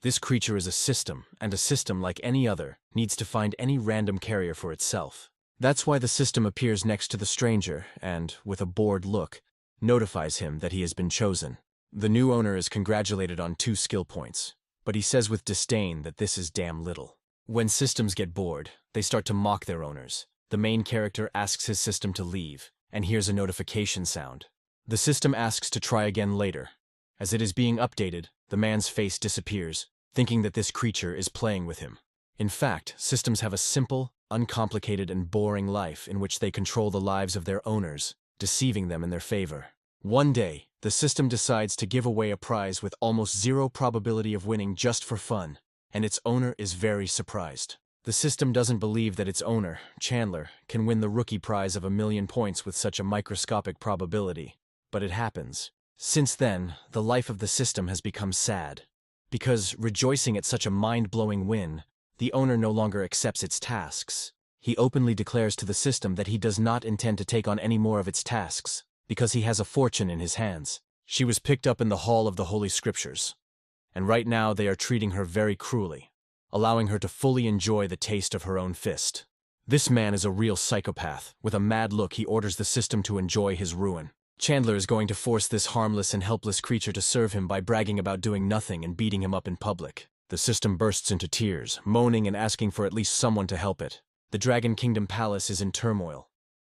This creature is a system, and a system, like any other, needs to find any random carrier for itself. That's why the system appears next to the stranger and, with a bored look, notifies him that he has been chosen. The new owner is congratulated on 2 skill points, but he says with disdain that this is damn little. When systems get bored, they start to mock their owners. The main character asks his system to leave, and hears a notification sound. The system asks to try again later. As it is being updated, the man's face disappears, thinking that this creature is playing with him. In fact, systems have a simple, uncomplicated, and boring life in which they control the lives of their owners, deceiving them in their favor. One day, the system decides to give away a prize with almost 0 probability of winning just for fun, and its owner is very surprised. The system doesn't believe that its owner, Chandler, can win the rookie prize of 1,000,000 points with such a microscopic probability, but it happens. Since then, the life of the system has become sad, because, rejoicing at such a mind-blowing win, the owner no longer accepts its tasks. He openly declares to the system that he does not intend to take on any more of its tasks, because he has a fortune in his hands. She was picked up in the hall of the Holy Scriptures, and right now they are treating her very cruelly, allowing her to fully enjoy the taste of her own fist. This man is a real psychopath. With a mad look, he orders the system to enjoy his ruin. Chandler is going to force this harmless and helpless creature to serve him by bragging about doing nothing and beating him up in public. The system bursts into tears, moaning and asking for at least someone to help it. The Dragon Kingdom Palace is in turmoil.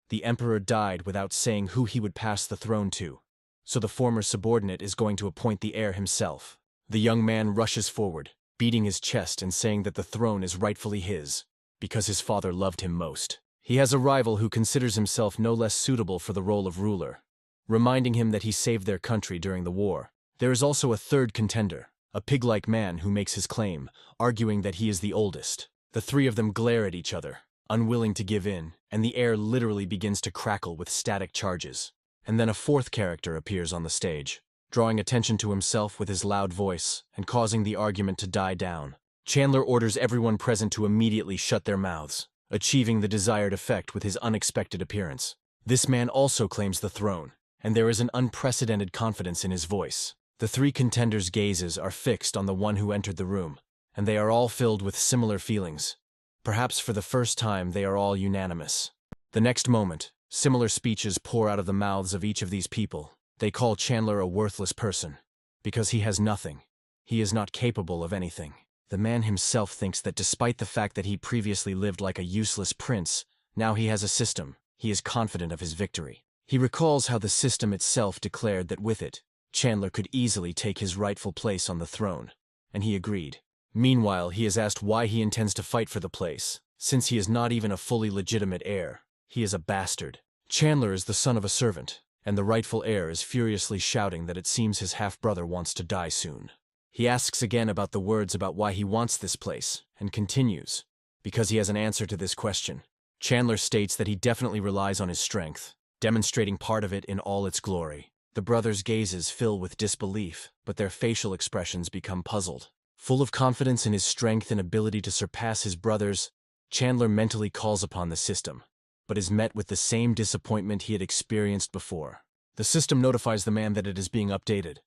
The Emperor died without saying who he would pass the throne to, so the former subordinate is going to appoint the heir himself. The young man rushes forward, beating his chest and saying that the throne is rightfully his, because his father loved him most. He has a rival who considers himself no less suitable for the role of ruler, reminding him that he saved their country during the war. There is also a third contender, a pig-like man who makes his claim, arguing that he is the oldest. The 3 of them glare at each other, unwilling to give in, and the air literally begins to crackle with static charges. And then a 4th character appears on the stage, drawing attention to himself with his loud voice and causing the argument to die down. Chandler orders everyone present to immediately shut their mouths, achieving the desired effect with his unexpected appearance. This man also claims the throne, and there is an unprecedented confidence in his voice. The 3 contenders' gazes are fixed on the one who entered the room, and they are all filled with similar feelings. Perhaps for the first time they are all unanimous. The next moment, similar speeches pour out of the mouths of each of these people. They call Chandler a worthless person, because he has nothing. He is not capable of anything. The man himself thinks that despite the fact that he previously lived like a useless prince, now he has a system. He is confident of his victory. He recalls how the system itself declared that with it, Chandler could easily take his rightful place on the throne, and he agreed. Meanwhile, he is asked why he intends to fight for the place, since he is not even a fully legitimate heir. He is a bastard. Chandler is the son of a servant, and the rightful heir is furiously shouting that it seems his half-brother wants to die soon. He asks again about the words about why he wants this place, and continues, because he has an answer to this question. Chandler states that he definitely relies on his strength, demonstrating part of it in all its glory. The brothers' gazes fill with disbelief, but their facial expressions become puzzled. Full of confidence in his strength and ability to surpass his brothers, Chandler mentally calls upon the system, but is met with the same disappointment he had experienced before. The system notifies the man that it is being updated,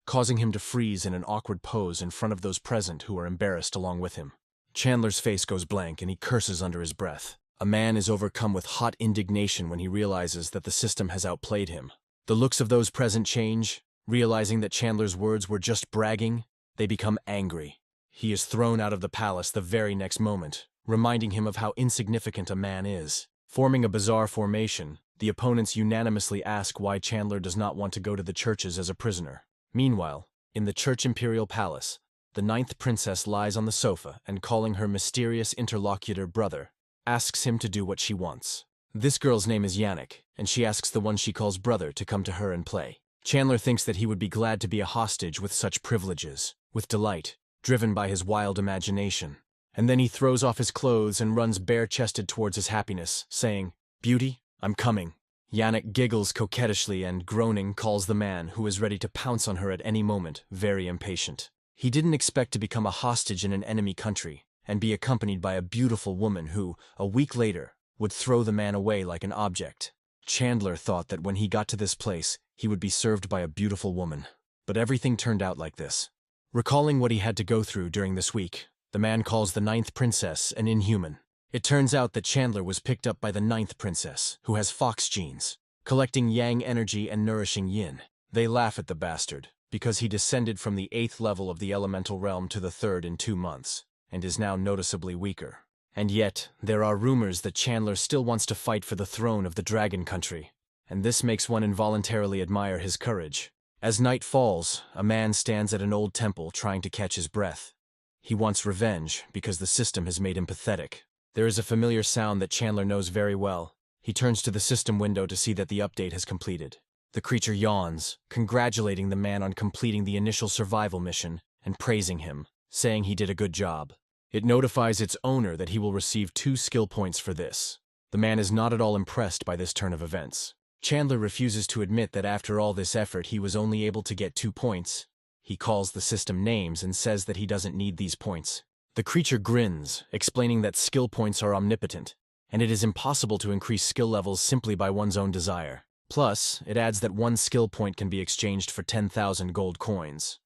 causing him to freeze in an awkward pose in front of those present who are embarrassed along with him. Chandler's face goes blank and he curses under his breath. A man is overcome with hot indignation when he realizes that the system has outplayed him. The looks of those present change, realizing that Chandler's words were just bragging. They become angry. He is thrown out of the palace the very next moment, reminding him of how insignificant a man is. Forming a bizarre formation, the opponents unanimously ask why Chandler does not want to go to the churches as a prisoner. Meanwhile, in the Church Imperial Palace, the 9th princess lies on the sofa and, calling her mysterious interlocutor brother, asks him to do what she wants. This girl's name is Yannick, and she asks the one she calls brother to come to her and play. Chandler thinks that he would be glad to be a hostage with such privileges, with delight, driven by his wild imagination. And then he throws off his clothes and runs bare-chested towards his happiness, saying, "Beauty, I'm coming." Yannick giggles coquettishly and, groaning, calls the man, who is ready to pounce on her at any moment, very impatient. He didn't expect to become a hostage in an enemy country, and be accompanied by a beautiful woman who, a week later, would throw the man away like an object. Chandler thought that when he got to this place, he would be served by a beautiful woman. But everything turned out like this. Recalling what he had to go through during this week, the man calls the ninth princess an inhuman. It turns out that Chandler was picked up by the ninth princess, who has fox genes, collecting yang energy and nourishing yin. They laugh at the bastard, because he descended from the 8th level of the elemental realm to the 3rd in 2 months, and is now noticeably weaker. And yet, there are rumors that Chandler still wants to fight for the throne of the Dragon Country, and this makes one involuntarily admire his courage. As night falls, a man stands at an old temple trying to catch his breath. He wants revenge because the system has made him pathetic. There is a familiar sound that Chandler knows very well. He turns to the system window to see that the update has completed. The creature yawns, congratulating the man on completing the initial survival mission and praising him, saying he did a good job. It notifies its owner that he will receive 2 skill points for this. The man is not at all impressed by this turn of events. Chandler refuses to admit that after all this effort he was only able to get 2 points. He calls the system names and says that he doesn't need these points. The creature grins, explaining that skill points are omnipotent, and it is impossible to increase skill levels simply by one's own desire. Plus, it adds that 1 skill point can be exchanged for 10,000 gold coins.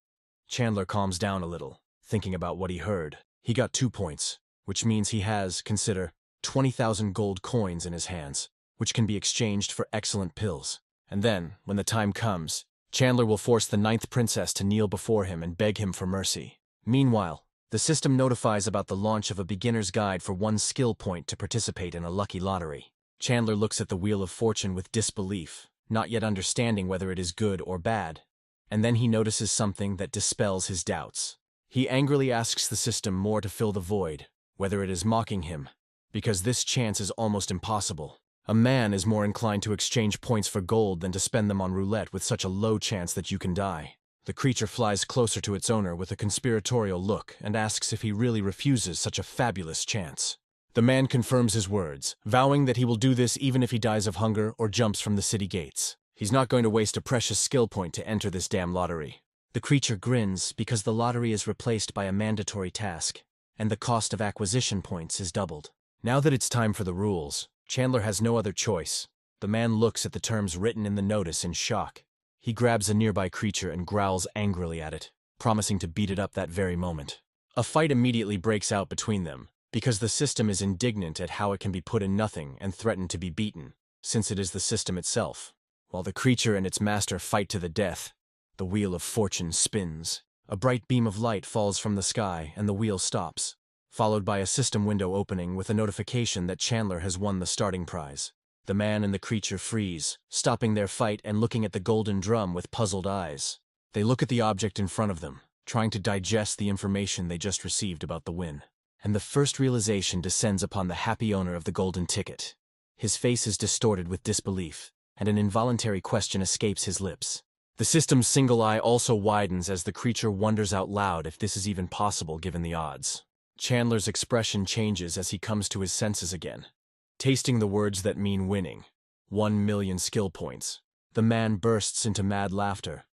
Chandler calms down a little, thinking about what he heard. He got 2 points, which means he has, consider, 20,000 gold coins in his hands, which can be exchanged for excellent pills. And then, when the time comes, Chandler will force the ninth princess to kneel before him and beg him for mercy. Meanwhile, the system notifies about the launch of a beginner's guide for 1 skill point to participate in a lucky lottery. Chandler looks at the Wheel of Fortune with disbelief, not yet understanding whether it is good or bad. And then he notices something that dispels his doubts. He angrily asks the system more to fill the void, whether it is mocking him, because this chance is almost impossible. A man is more inclined to exchange points for gold than to spend them on roulette with such a low chance that you can die. The creature flies closer to its owner with a conspiratorial look and asks if he really refuses such a fabulous chance. The man confirms his words, vowing that he will do this even if he dies of hunger or jumps from the city gates. He's not going to waste a precious skill point to enter this damn lottery. The creature grins because the lottery is replaced by a mandatory task, and the cost of acquisition points is doubled. Now that it's time for the rules, Chandler has no other choice. The man looks at the terms written in the notice in shock. He grabs a nearby creature and growls angrily at it, promising to beat it up that very moment. A fight immediately breaks out between them, because the system is indignant at how it can be put in nothing and threatened to be beaten, since it is the system itself. While the creature and its master fight to the death, the Wheel of Fortune spins. A bright beam of light falls from the sky and the wheel stops, followed by a system window opening with a notification that Chandler has won the starting prize. The man and the creature freeze, stopping their fight and looking at the golden drum with puzzled eyes. They look at the object in front of them, trying to digest the information they just received about the win. And the first realization descends upon the happy owner of the golden ticket. His face is distorted with disbelief, and an involuntary question escapes his lips. The system's single eye also widens as the creature wonders out loud if this is even possible given the odds. Chandler's expression changes as he comes to his senses again. Tasting the words that mean winning, 1 million skill points, the man bursts into mad laughter.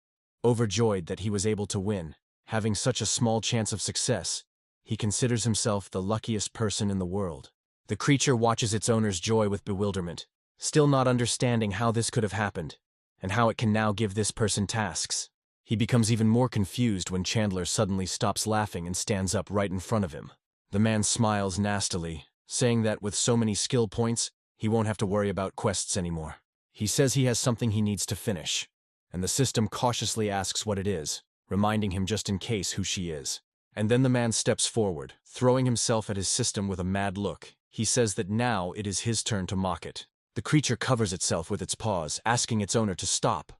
Overjoyed that he was able to win, having such a small chance of success, he considers himself the luckiest person in the world. The creature watches its owner's joy with bewilderment, still not understanding how this could have happened, and how it can now give this person tasks. He becomes even more confused when Chandler suddenly stops laughing and stands up right in front of him. The man smiles nastily, saying that with so many skill points, he won't have to worry about quests anymore. He says he has something he needs to finish, and the system cautiously asks what it is, reminding him just in case who she is. And then the man steps forward, throwing himself at his system with a mad look. He says that now it is his turn to mock it. The creature covers itself with its paws, asking its owner to stop.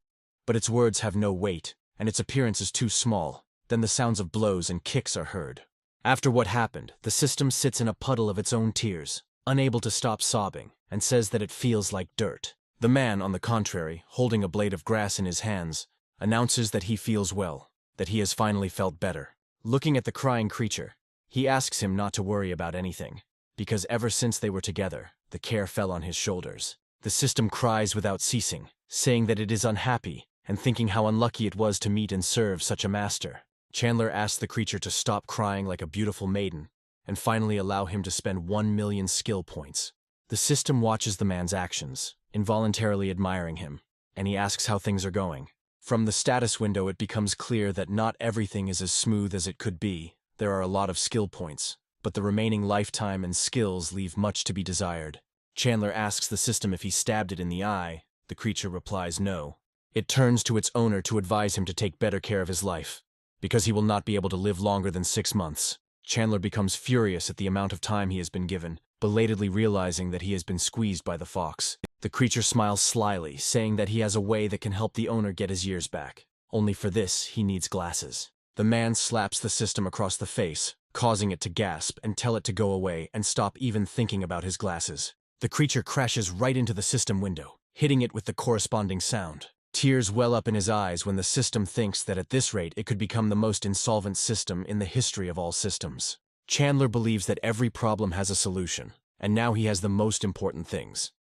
But its words have no weight, and its appearance is too small. Then the sounds of blows and kicks are heard. After what happened, the system sits in a puddle of its own tears, unable to stop sobbing, and says that it feels like dirt. The man, on the contrary, holding a blade of grass in his hands, announces that he feels well, that he has finally felt better. Looking at the crying creature, he asks him not to worry about anything, because ever since they were together, the care fell on his shoulders. The system cries without ceasing, saying that it is unhappy, and thinking how unlucky it was to meet and serve such a master. Chandler asks the creature to stop crying like a beautiful maiden, and finally allow him to spend 1 million skill points. The system watches the man's actions, involuntarily admiring him, and he asks how things are going. From the status window, it becomes clear that not everything is as smooth as it could be. There are a lot of skill points, but the remaining lifetime and skills leave much to be desired. Chandler asks the system if he stabbed it in the eye. The creature replies no. It turns to its owner to advise him to take better care of his life, because he will not be able to live longer than 6 months. Chandler becomes furious at the amount of time he has been given, belatedly realizing that he has been squeezed by the fox. The creature smiles slyly, saying that he has a way that can help the owner get his years back. Only for this, he needs glasses. The man slaps the system across the face, causing it to gasp and tell it to go away and stop even thinking about his glasses. The creature crashes right into the system window, hitting it with the corresponding sound. Tears well up in his eyes when the system thinks that at this rate it could become the most insolvent system in the history of all systems. Chandler believes that every problem has a solution, and now he has the most important things.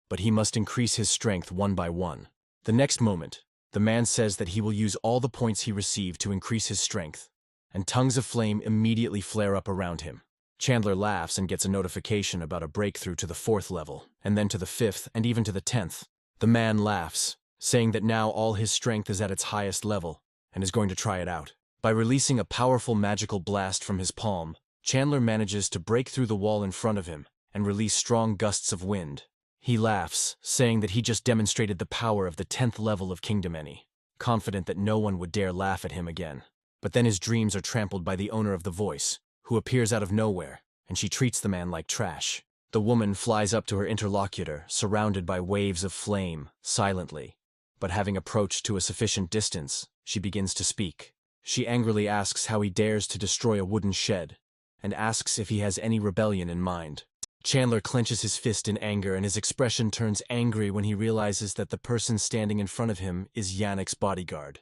But he must increase his strength one by one. The next moment, the man says that he will use all the points he received to increase his strength, and tongues of flame immediately flare up around him. Chandler laughs and gets a notification about a breakthrough to the 4th level, and then to the 5th, and even to the 10th. The man laughs, saying that now all his strength is at its highest level, and is going to try it out. By releasing a powerful magical blast from his palm, Chandler manages to break through the wall in front of him, and release strong gusts of wind. He laughs, saying that he just demonstrated the power of the 10th level of Kingdom Any, confident that no one would dare laugh at him again. But then his dreams are trampled by the owner of the voice, who appears out of nowhere, and she treats the man like trash. The woman flies up to her interlocutor, surrounded by waves of flame, silently. But having approached to a sufficient distance, she begins to speak. She angrily asks how he dares to destroy a wooden shed, and asks if he has any rebellion in mind. Chandler clenches his fist in anger, and his expression turns angry when he realizes that the person standing in front of him is Yannick's bodyguard,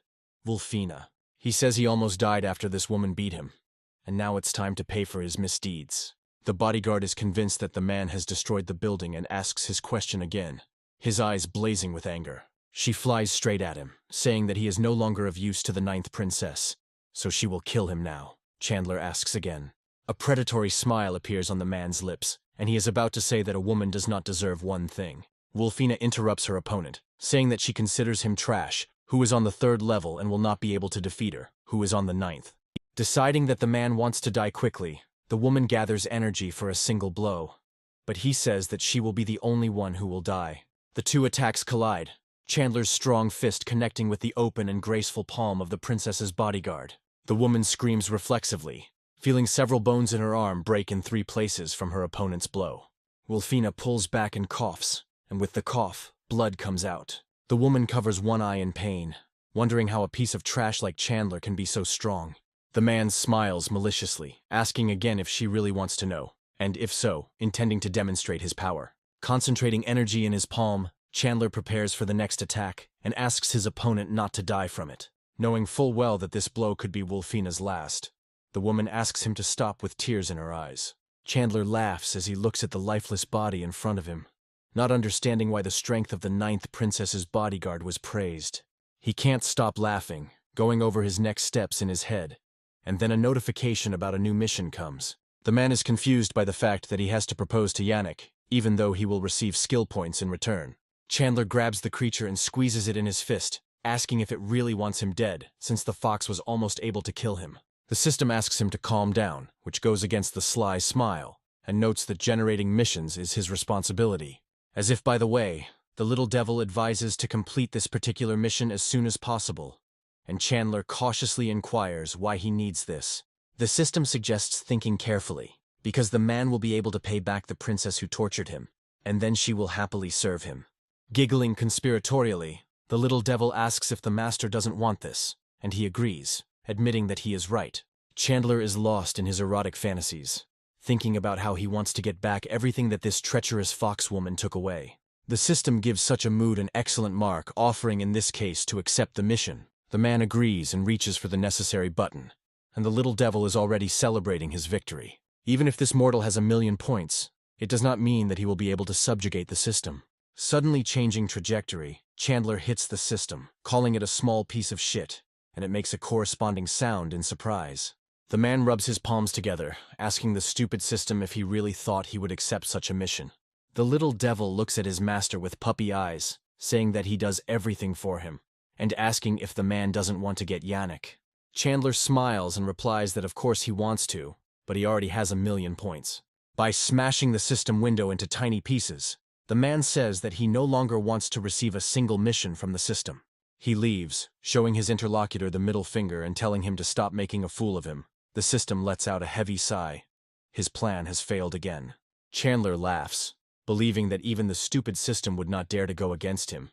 Wolfina. He says he almost died after this woman beat him, and now it's time to pay for his misdeeds. The bodyguard is convinced that the man has destroyed the building and asks his question again, his eyes blazing with anger. She flies straight at him, saying that he is no longer of use to the 9th princess, so she will kill him now. Chandler asks again. A predatory smile appears on the man's lips, and he is about to say that a woman does not deserve one thing. Wolfina interrupts her opponent, saying that she considers him trash, who is on the 3rd level and will not be able to defeat her, who is on the 9th. Deciding that the man wants to die quickly, the woman gathers energy for a single blow, but he says that she will be the only one who will die. The two attacks collide, Chandler's strong fist connecting with the open and graceful palm of the princess's bodyguard. The woman screams reflexively, feeling several bones in her arm break in 3 places from her opponent's blow. Wolfina pulls back and coughs, and with the cough, blood comes out. The woman covers one eye in pain, wondering how a piece of trash like Chandler can be so strong. The man smiles maliciously, asking again if she really wants to know, and if so, intending to demonstrate his power. Concentrating energy in his palm, Chandler prepares for the next attack and asks his opponent not to die from it, knowing full well that this blow could be Wolfina's last. The woman asks him to stop with tears in her eyes. Chandler laughs as he looks at the lifeless body in front of him, not understanding why the strength of the 9th princess's bodyguard was praised. He can't stop laughing, going over his next steps in his head, and then a notification about a new mission comes. The man is confused by the fact that he has to propose to Yannick, even though he will receive skill points in return. Chandler grabs the creature and squeezes it in his fist, asking if it really wants him dead, since the fox was almost able to kill him. The system asks him to calm down, which goes against the sly smile, and notes that generating missions is his responsibility. As if by the way, the little devil advises to complete this particular mission as soon as possible, and Chandler cautiously inquires why he needs this. The system suggests thinking carefully, because the man will be able to pay back the princess who tortured him, and then she will happily serve him. Giggling conspiratorially, the little devil asks if the master doesn't want this, and he agrees, admitting that he is right. Chandler is lost in his erotic fantasies, thinking about how he wants to get back everything that this treacherous fox woman took away. The system gives such a mood an excellent mark, offering in this case to accept the mission. The man agrees and reaches for the necessary button, and the little devil is already celebrating his victory. Even if this mortal has 1,000,000 points, it does not mean that he will be able to subjugate the system. Suddenly changing trajectory, Chandler hits the system, calling it a small piece of shit, and it makes a corresponding sound in surprise. The man rubs his palms together, asking the stupid system if he really thought he would accept such a mission. The little devil looks at his master with puppy eyes, saying that he does everything for him, and asking if the man doesn't want to get Yannick. Chandler smiles and replies that of course he wants to, but he already has 1,000,000 points. By smashing the system window into tiny pieces, the man says that he no longer wants to receive a single mission from the system. He leaves, showing his interlocutor the middle finger and telling him to stop making a fool of him. The system lets out a heavy sigh. His plan has failed again. Chandler laughs, believing that even the stupid system would not dare to go against him,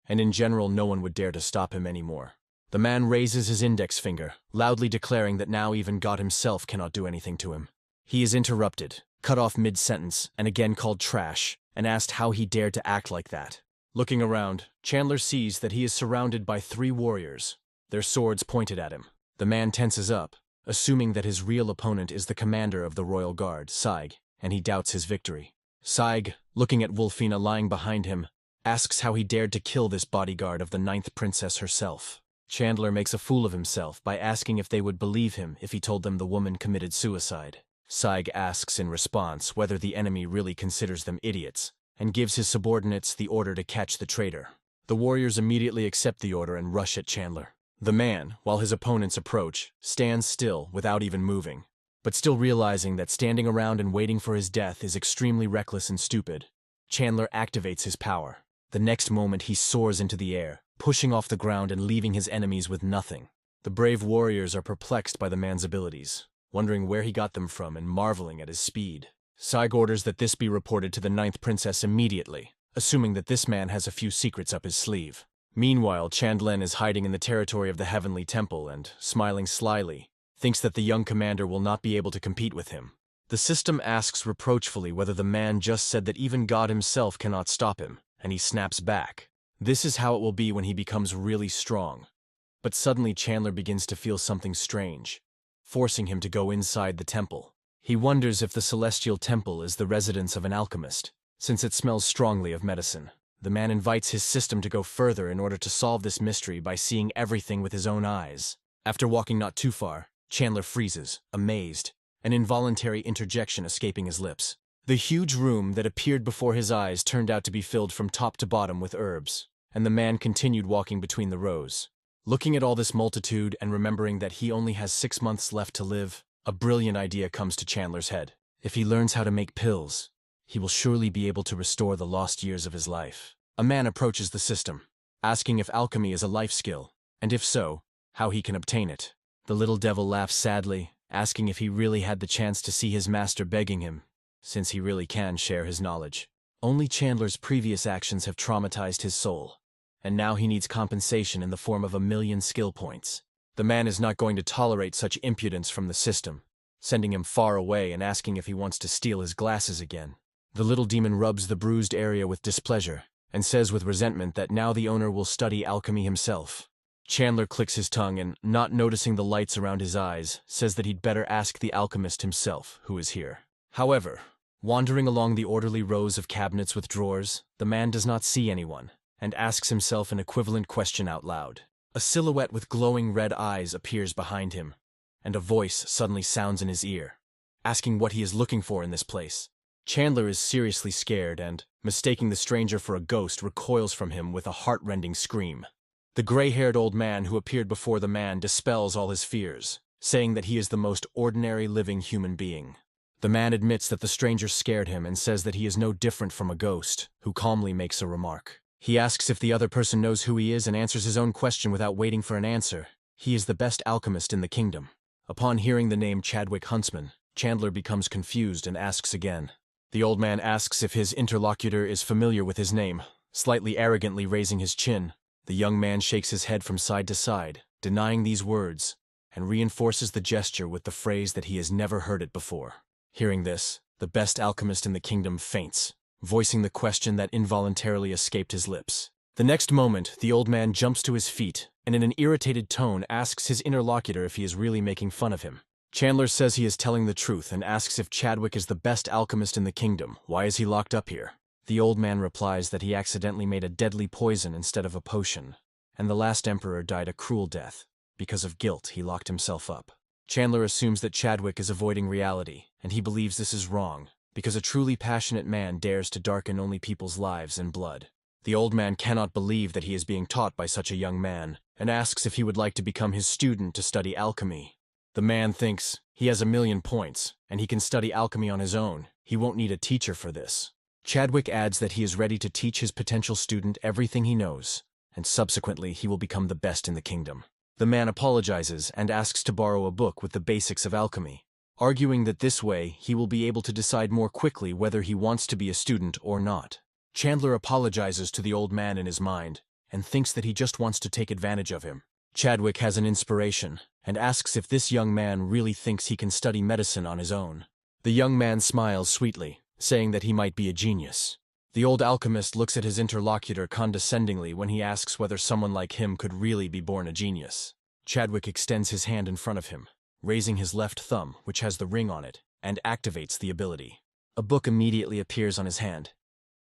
and in general no one would dare to stop him anymore. The man raises his index finger, loudly declaring that now even God himself cannot do anything to him. He is interrupted, cut off mid-sentence, and again called trash, and asked how he dared to act like that. Looking around, Chandler sees that he is surrounded by 3 warriors, their swords pointed at him. The man tenses up, assuming that his real opponent is the commander of the Royal Guard, Saig, and he doubts his victory. Saig, looking at Wolfina lying behind him, asks how he dared to kill this bodyguard of the 9th princess herself. Chandler makes a fool of himself by asking if they would believe him if he told them the woman committed suicide. Saig asks in response whether the enemy really considers them idiots, and gives his subordinates the order to catch the traitor. The warriors immediately accept the order and rush at Chandler. The man, while his opponents approach, stands still without even moving, but still realizing that standing around and waiting for his death is extremely reckless and stupid. Chandler activates his power. The next moment he soars into the air, pushing off the ground and leaving his enemies with nothing. The brave warriors are perplexed by the man's abilities, wondering where he got them from and marveling at his speed. Saig orders that this be reported to the 9th princess immediately, assuming that this man has a few secrets up his sleeve. Meanwhile, Chandlen is hiding in the territory of the Heavenly Temple and, smiling slyly, thinks that the young commander will not be able to compete with him. The system asks reproachfully whether the man just said that even God himself cannot stop him, and he snaps back. This is how it will be when he becomes really strong. But suddenly Chandler begins to feel something strange, forcing him to go inside the temple. He wonders if the Celestial Temple is the residence of an alchemist, since it smells strongly of medicine. The man invites his system to go further in order to solve this mystery by seeing everything with his own eyes. After walking not too far, Chandler freezes, amazed, an involuntary interjection escaping his lips. The huge room that appeared before his eyes turned out to be filled from top to bottom with herbs, and the man continued walking between the rows. Looking at all this multitude and remembering that he only has 6 months left to live, a brilliant idea comes to Chandler's head. If he learns how to make pills, he will surely be able to restore the lost years of his life. A man approaches the system, asking if alchemy is a life skill, and if so, how he can obtain it. The little devil laughs sadly, asking if he really had the chance to see his master begging him, since he really can share his knowledge. Only Chandler's previous actions have traumatized his soul, and now he needs compensation in the form of 1,000,000 skill points. The man is not going to tolerate such impudence from the system, sending him far away and asking if he wants to steal his glasses again. The little demon rubs the bruised area with displeasure, and says with resentment that now the owner will study alchemy himself. Chandler clicks his tongue and, not noticing the lights around his eyes, says that he'd better ask the alchemist himself who is here. However, wandering along the orderly rows of cabinets with drawers, the man does not see anyone, and asks himself an equivalent question out loud. A silhouette with glowing red eyes appears behind him, and a voice suddenly sounds in his ear, asking what he is looking for in this place. Chandler is seriously scared and, mistaking the stranger for a ghost, recoils from him with a heart-rending scream. The gray-haired old man who appeared before the man dispels all his fears, saying that he is the most ordinary living human being. The man admits that the stranger scared him and says that he is no different from a ghost, who calmly makes a remark. He asks if the other person knows who he is and answers his own question without waiting for an answer. He is the best alchemist in the kingdom. Upon hearing the name Chadwick Huntsman, Chandler becomes confused and asks again. The old man asks if his interlocutor is familiar with his name, slightly arrogantly raising his chin. The young man shakes his head from side to side, denying these words, and reinforces the gesture with the phrase that he has never heard it before. Hearing this, the best alchemist in the kingdom faints, voicing the question that involuntarily escaped his lips. The next moment, the old man jumps to his feet, and in an irritated tone asks his interlocutor if he is really making fun of him. Chandler says he is telling the truth and asks if Chadwick is the best alchemist in the kingdom. Why is he locked up here? The old man replies that he accidentally made a deadly poison instead of a potion, and the last emperor died a cruel death. Because of guilt, he locked himself up. Chandler assumes that Chadwick is avoiding reality, and he believes this is wrong, because a truly passionate man dares to darken only people's lives and blood. The old man cannot believe that he is being taught by such a young man, and asks if he would like to become his student to study alchemy. The man thinks he has 1,000,000 points, and he can study alchemy on his own. He won't need a teacher for this. Chadwick adds that he is ready to teach his potential student everything he knows, and subsequently he will become the best in the kingdom. The man apologizes and asks to borrow a book with the basics of alchemy, arguing that this way he will be able to decide more quickly whether he wants to be a student or not. Chandler apologizes to the old man in his mind and thinks that he just wants to take advantage of him. Chadwick has an inspiration and asks if this young man really thinks he can study medicine on his own. The young man smiles sweetly, saying that he might be a genius. The old alchemist looks at his interlocutor condescendingly when he asks whether someone like him could really be born a genius. Chadwick extends his hand in front of him, raising his left thumb, which has the ring on it, and activates the ability. A book immediately appears on his hand,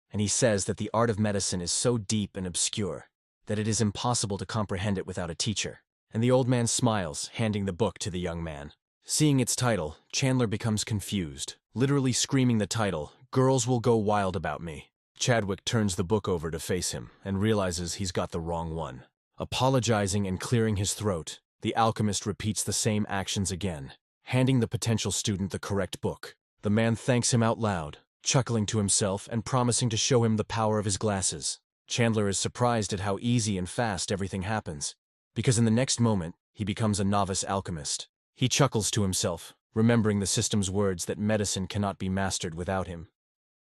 and he says that the art of medicine is so deep and obscure that it is impossible to comprehend it without a teacher. And the old man smiles, handing the book to the young man. Seeing its title, Chandler becomes confused, literally screaming the title, "Girls Will Go Wild About Me." Chadwick turns the book over to face him and realizes he's got the wrong one. Apologizing and clearing his throat, the alchemist repeats the same actions again, handing the potential student the correct book. The man thanks him out loud, chuckling to himself and promising to show him the power of his glasses. Chandler is surprised at how easy and fast everything happens, because in the next moment, he becomes a novice alchemist. He chuckles to himself, remembering the system's words that medicine cannot be mastered without him,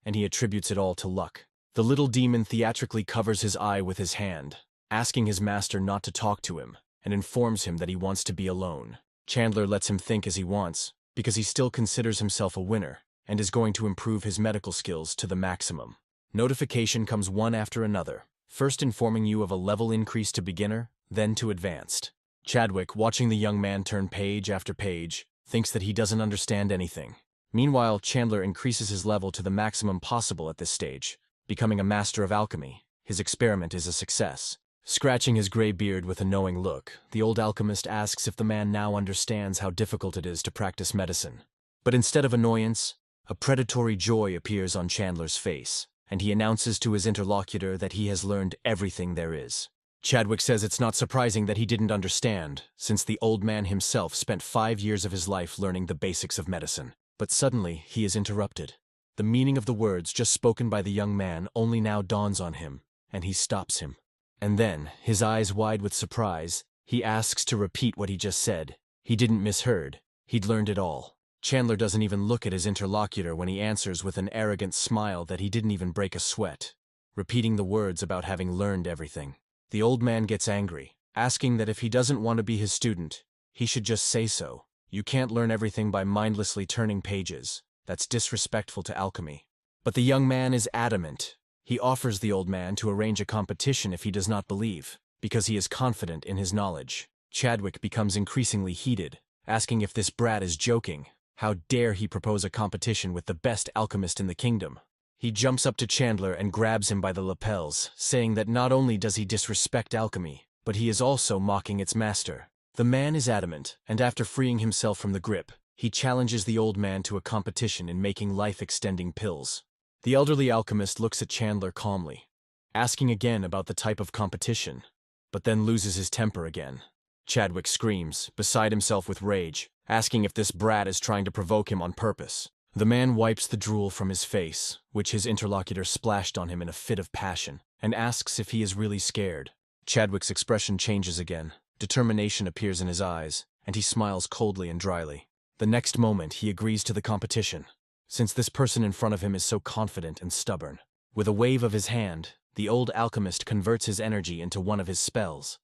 and he attributes it all to luck. The little demon theatrically covers his eye with his hand, asking his master not to talk to him, and informs him that he wants to be alone. Chandler lets him think as he wants, because he still considers himself a winner, and is going to improve his medical skills to the maximum. Notification comes one after another, first informing you of a level increase to beginner, then to advanced. Chadwick, watching the young man turn page after page, thinks that he doesn't understand anything. Meanwhile, Chandler increases his level to the maximum possible at this stage, becoming a master of alchemy. His experiment is a success. Scratching his gray beard with a knowing look, the old alchemist asks if the man now understands how difficult it is to practice medicine. But instead of annoyance, a predatory joy appears on Chandler's face, and he announces to his interlocutor that he has learned everything there is. Chadwick says it's not surprising that he didn't understand, since the old man himself spent 5 years of his life learning the basics of medicine. But suddenly, he is interrupted. The meaning of the words just spoken by the young man only now dawns on him, and he stops him. And then, his eyes wide with surprise, he asks to repeat what he just said. He didn't misheard. He'd learned it all. Chandler doesn't even look at his interlocutor when he answers with an arrogant smile that he didn't even break a sweat, repeating the words about having learned everything. The old man gets angry, asking that if he doesn't want to be his student, he should just say so. You can't learn everything by mindlessly turning pages. That's disrespectful to alchemy. But the young man is adamant. He offers the old man to arrange a competition if he does not believe, because he is confident in his knowledge. Chadwick becomes increasingly heated, asking if this brat is joking. How dare he propose a competition with the best alchemist in the kingdom? He jumps up to Chandler and grabs him by the lapels, saying that not only does he disrespect alchemy, but he is also mocking its master. The man is adamant, and after freeing himself from the grip, he challenges the old man to a competition in making life-extending pills. The elderly alchemist looks at Chandler calmly, asking again about the type of competition, but then loses his temper again. Chadwick screams, beside himself with rage, asking if this brat is trying to provoke him on purpose. The man wipes the drool from his face, which his interlocutor splashed on him in a fit of passion, and asks if he is really scared. Chadwick's expression changes again. Determination appears in his eyes, and he smiles coldly and dryly. The next moment, he agrees to the competition, since this person in front of him is so confident and stubborn. With a wave of his hand, the old alchemist converts his energy into one of his spells,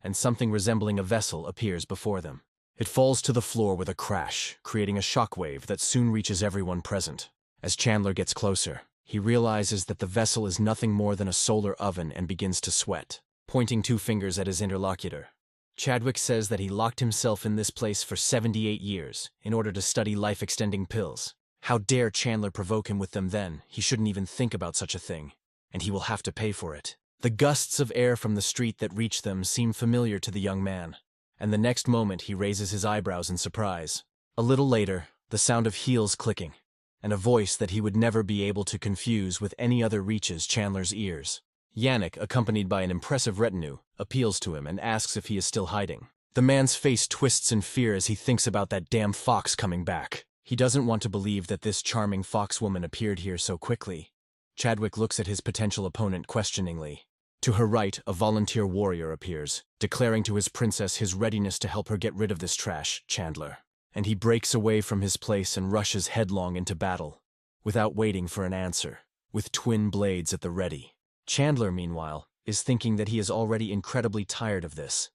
and something resembling a vessel appears before them. It falls to the floor with a crash, creating a shockwave that soon reaches everyone present. As Chandler gets closer, he realizes that the vessel is nothing more than a solar oven and begins to sweat, pointing 2 fingers at his interlocutor. Chadwick says that he locked himself in this place for 78 years in order to study life-extending pills. How dare Chandler provoke him with them then? He shouldn't even think about such a thing, and he will have to pay for it. The gusts of air from the street that reach them seem familiar to the young man, and the next moment he raises his eyebrows in surprise. A little later, the sound of heels clicking, and a voice that he would never be able to confuse with any other reaches Chandler's ears. Yannick, accompanied by an impressive retinue, appeals to him and asks if he is still hiding. The man's face twists in fear as he thinks about that damn fox coming back. He doesn't want to believe that this charming foxwoman appeared here so quickly. Chadwick looks at his potential opponent questioningly. To her right, a volunteer warrior appears, declaring to his princess his readiness to help her get rid of this trash, Chandler. And he breaks away from his place and rushes headlong into battle, without waiting for an answer, with twin blades at the ready. Chandler, meanwhile, is thinking that he is already incredibly tired of this.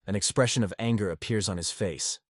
An expression of anger appears on his face.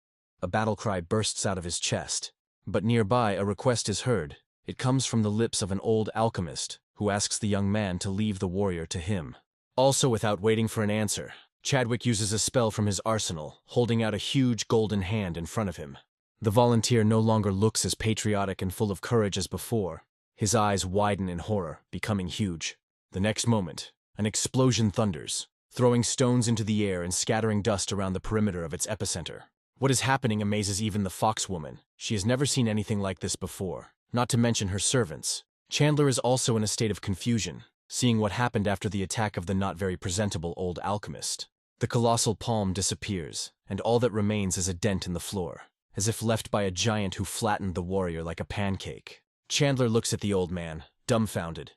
A battle cry bursts out of his chest. But nearby, a request is heard. It comes from the lips of an old alchemist, who asks the young man to leave the warrior to him. Also, without waiting for an answer, Chadwick uses a spell from his arsenal, holding out a huge golden hand in front of him. The volunteer no longer looks as patriotic and full of courage as before. His eyes widen in horror, becoming huge. The next moment, an explosion thunders, throwing stones into the air and scattering dust around the perimeter of its epicenter. What is happening amazes even the foxwoman. She has never seen anything like this before, not to mention her servants. Chandler is also in a state of confusion, seeing what happened after the attack of the not very presentable old alchemist. The colossal palm disappears, and all that remains is a dent in the floor, as if left by a giant who flattened the warrior like a pancake. Chandler looks at the old man, dumbfounded,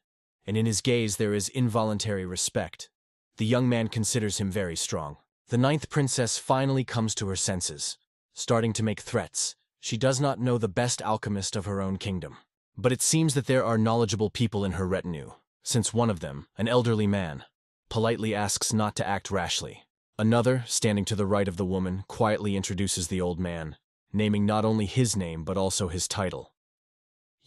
and in his gaze there is involuntary respect. The young man considers him very strong. The ninth princess finally comes to her senses, starting to make threats. She does not know the best alchemist of her own kingdom. But it seems that there are knowledgeable people in her retinue, since one of them, an elderly man, politely asks not to act rashly. Another, standing to the right of the woman, quietly introduces the old man, naming not only his name but also his title.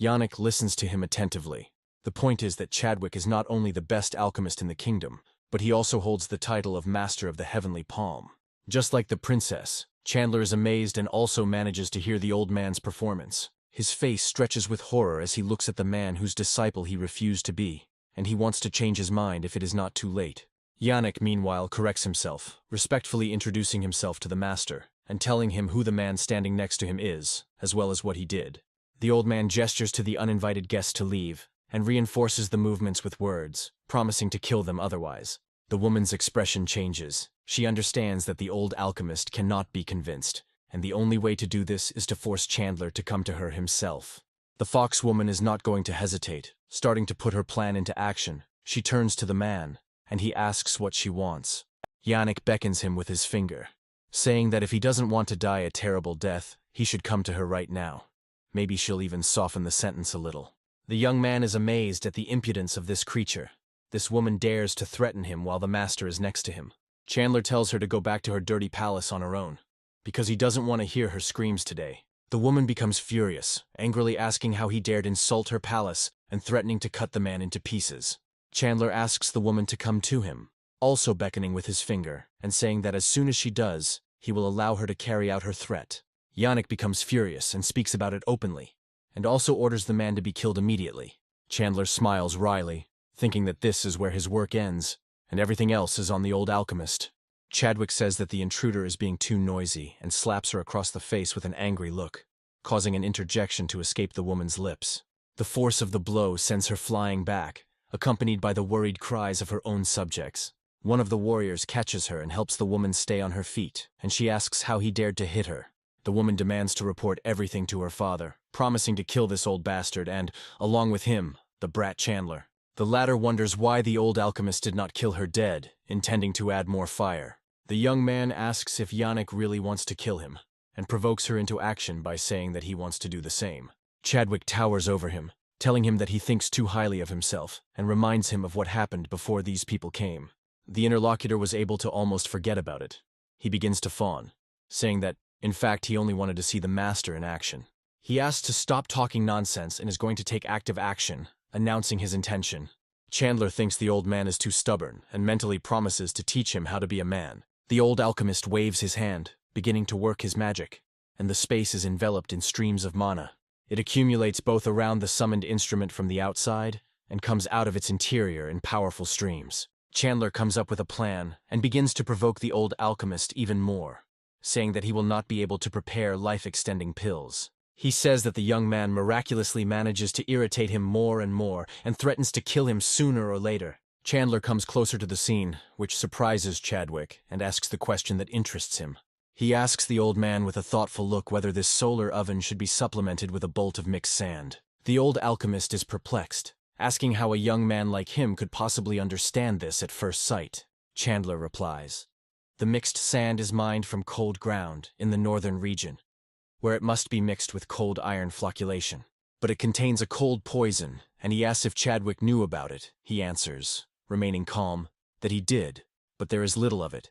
Yannick listens to him attentively. The point is that Chadwick is not only the best alchemist in the kingdom, but he also holds the title of Master of the Heavenly Palm. Just like the princess, Chandler is amazed and also manages to hear the old man's performance. His face stretches with horror as he looks at the man whose disciple he refused to be, and he wants to change his mind if it is not too late. Yannick, meanwhile, corrects himself, respectfully introducing himself to the master, and telling him who the man standing next to him is, as well as what he did. The old man gestures to the uninvited guests to leave, and reinforces the movements with words, promising to kill them otherwise. The woman's expression changes. She understands that the old alchemist cannot be convinced, and the only way to do this is to force Chandler to come to her himself. The foxwoman is not going to hesitate. Starting to put her plan into action, she turns to the man, and he asks what she wants. Yannick beckons him with his finger, saying that if he doesn't want to die a terrible death, he should come to her right now. Maybe she'll even soften the sentence a little. The young man is amazed at the impudence of this creature. This woman dares to threaten him while the master is next to him. Chandler tells her to go back to her dirty palace on her own, because he doesn't want to hear her screams today. The woman becomes furious, angrily asking how he dared insult her palace and threatening to cut the man into pieces. Chandler asks the woman to come to him, also beckoning with his finger and saying that as soon as she does, he will allow her to carry out her threat. Yannick becomes furious and speaks about it openly, and also orders the man to be killed immediately. Chandler smiles wryly, thinking that this is where his work ends, and everything else is on the old alchemist. Chadwick says that the intruder is being too noisy and slaps her across the face with an angry look, causing an interjection to escape the woman's lips. The force of the blow sends her flying back, accompanied by the worried cries of her own subjects. One of the warriors catches her and helps the woman stay on her feet, and she asks how he dared to hit her. The woman demands to report everything to her father, promising to kill this old bastard and, along with him, the brat Chandler. The latter wonders why the old alchemist did not kill her dead, intending to add more fire. The young man asks if Yannick really wants to kill him, and provokes her into action by saying that he wants to do the same. Chadwick towers over him, telling him that he thinks too highly of himself, and reminds him of what happened before these people came. The interlocutor was able to almost forget about it. He begins to fawn, saying that, in fact, he only wanted to see the master in action. He asks to stop talking nonsense and is going to take active action, announcing his intention. Chandler thinks the old man is too stubborn and mentally promises to teach him how to be a man. The old alchemist waves his hand, beginning to work his magic, and the space is enveloped in streams of mana. It accumulates both around the summoned instrument from the outside and comes out of its interior in powerful streams. Chandler comes up with a plan and begins to provoke the old alchemist even more, saying that he will not be able to prepare life-extending pills. He says that the young man miraculously manages to irritate him more and threatens to kill him sooner or later. Chandler comes closer to the scene, which surprises Chadwick, and asks the question that interests him. He asks the old man with a thoughtful look whether this solar oven should be supplemented with a bolt of mixed sand. The old alchemist is perplexed, asking how a young man like him could possibly understand this at first sight. Chandler replies, "The mixed sand is mined from cold ground in the northern region, where it must be mixed with cold iron flocculation. But it contains a cold poison," and he asks if Chadwick knew about it. He answers, remaining calm, that he did, but there is little of it,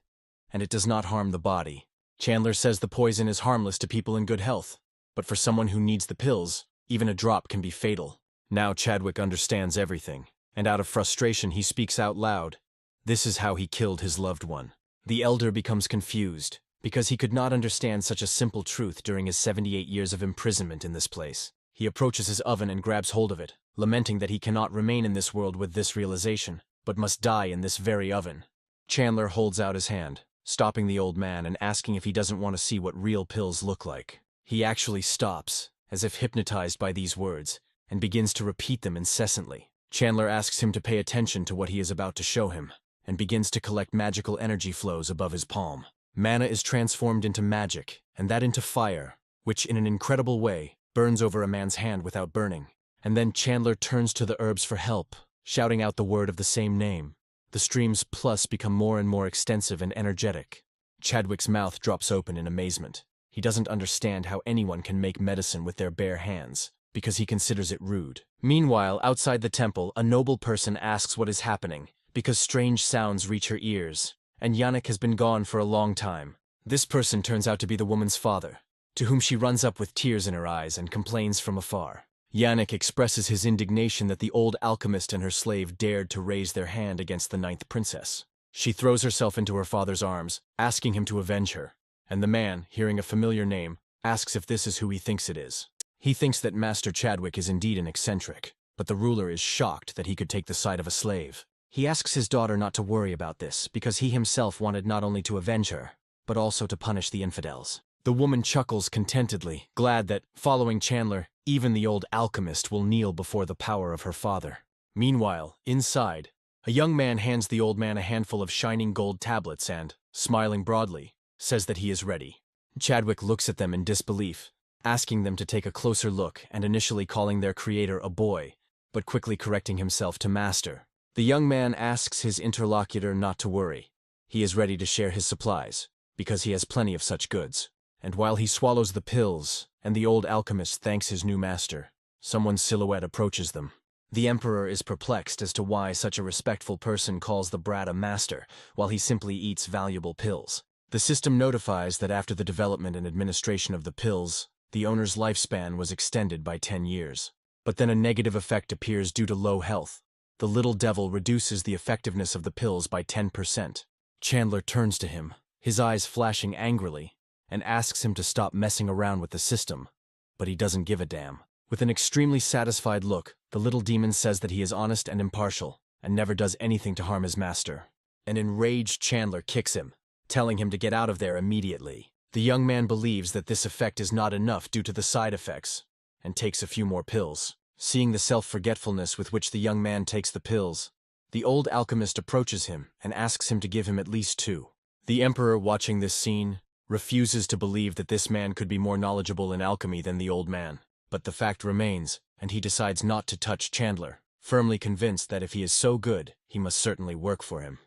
and it does not harm the body. Chandler says the poison is harmless to people in good health, but for someone who needs the pills, even a drop can be fatal. Now Chadwick understands everything, and out of frustration he speaks out loud. This is how he killed his loved one. The elder becomes confused, because he could not understand such a simple truth during his 78 years of imprisonment in this place. He approaches his oven and grabs hold of it, lamenting that he cannot remain in this world with this realization, but must die in this very oven. Chandler holds out his hand, stopping the old man and asking if he doesn't want to see what real pills look like. He actually stops, as if hypnotized by these words, and begins to repeat them incessantly. Chandler asks him to pay attention to what he is about to show him, and begins to collect magical energy flows above his palm. Mana is transformed into magic, and that into fire, which in an incredible way burns over a man's hand without burning. And then Chandler turns to the herbs for help, shouting out the word of the same name. The streams plus become more and more extensive and energetic. Chadwick's mouth drops open in amazement. He doesn't understand how anyone can make medicine with their bare hands, because he considers it rude. Meanwhile, outside the temple, a noble person asks what is happening, because strange sounds reach her ears, and Yannick has been gone for a long time. This person turns out to be the woman's father, to whom she runs up with tears in her eyes and complains from afar. Yannick expresses his indignation that the old alchemist and her slave dared to raise their hand against the ninth princess. She throws herself into her father's arms, asking him to avenge her, and the man, hearing a familiar name, asks if this is who he thinks it is. He thinks that Master Chadwick is indeed an eccentric, but the ruler is shocked that he could take the side of a slave. He asks his daughter not to worry about this, because he himself wanted not only to avenge her, but also to punish the infidels. The woman chuckles contentedly, glad that, following Chandler, even the old alchemist will kneel before the power of her father. Meanwhile, inside, a young man hands the old man a handful of shining gold tablets and, smiling broadly, says that he is ready. Chadwick looks at them in disbelief, asking them to take a closer look and initially calling their creator a boy, but quickly correcting himself to master. The young man asks his interlocutor not to worry. He is ready to share his supplies, because he has plenty of such goods. And while he swallows the pills, and the old alchemist thanks his new master, someone's silhouette approaches them. The emperor is perplexed as to why such a respectful person calls the brat a master, while he simply eats valuable pills. The system notifies that after the development and administration of the pills, the owner's lifespan was extended by 10 years. But then a negative effect appears due to low health. The little devil reduces the effectiveness of the pills by 10%. Chandler turns to him, his eyes flashing angrily, and asks him to stop messing around with the system, but he doesn't give a damn. With an extremely satisfied look, the little demon says that he is honest and impartial, and never does anything to harm his master. An enraged Chandler kicks him, telling him to get out of there immediately. The young man believes that this effect is not enough due to the side effects, and takes a few more pills. Seeing the self-forgetfulness with which the young man takes the pills, the old alchemist approaches him and asks him to give him at least 2. The emperor, watching this scene, refuses to believe that this man could be more knowledgeable in alchemy than the old man. But the fact remains, and he decides not to touch Chandler, firmly convinced that if he is so good, he must certainly work for him.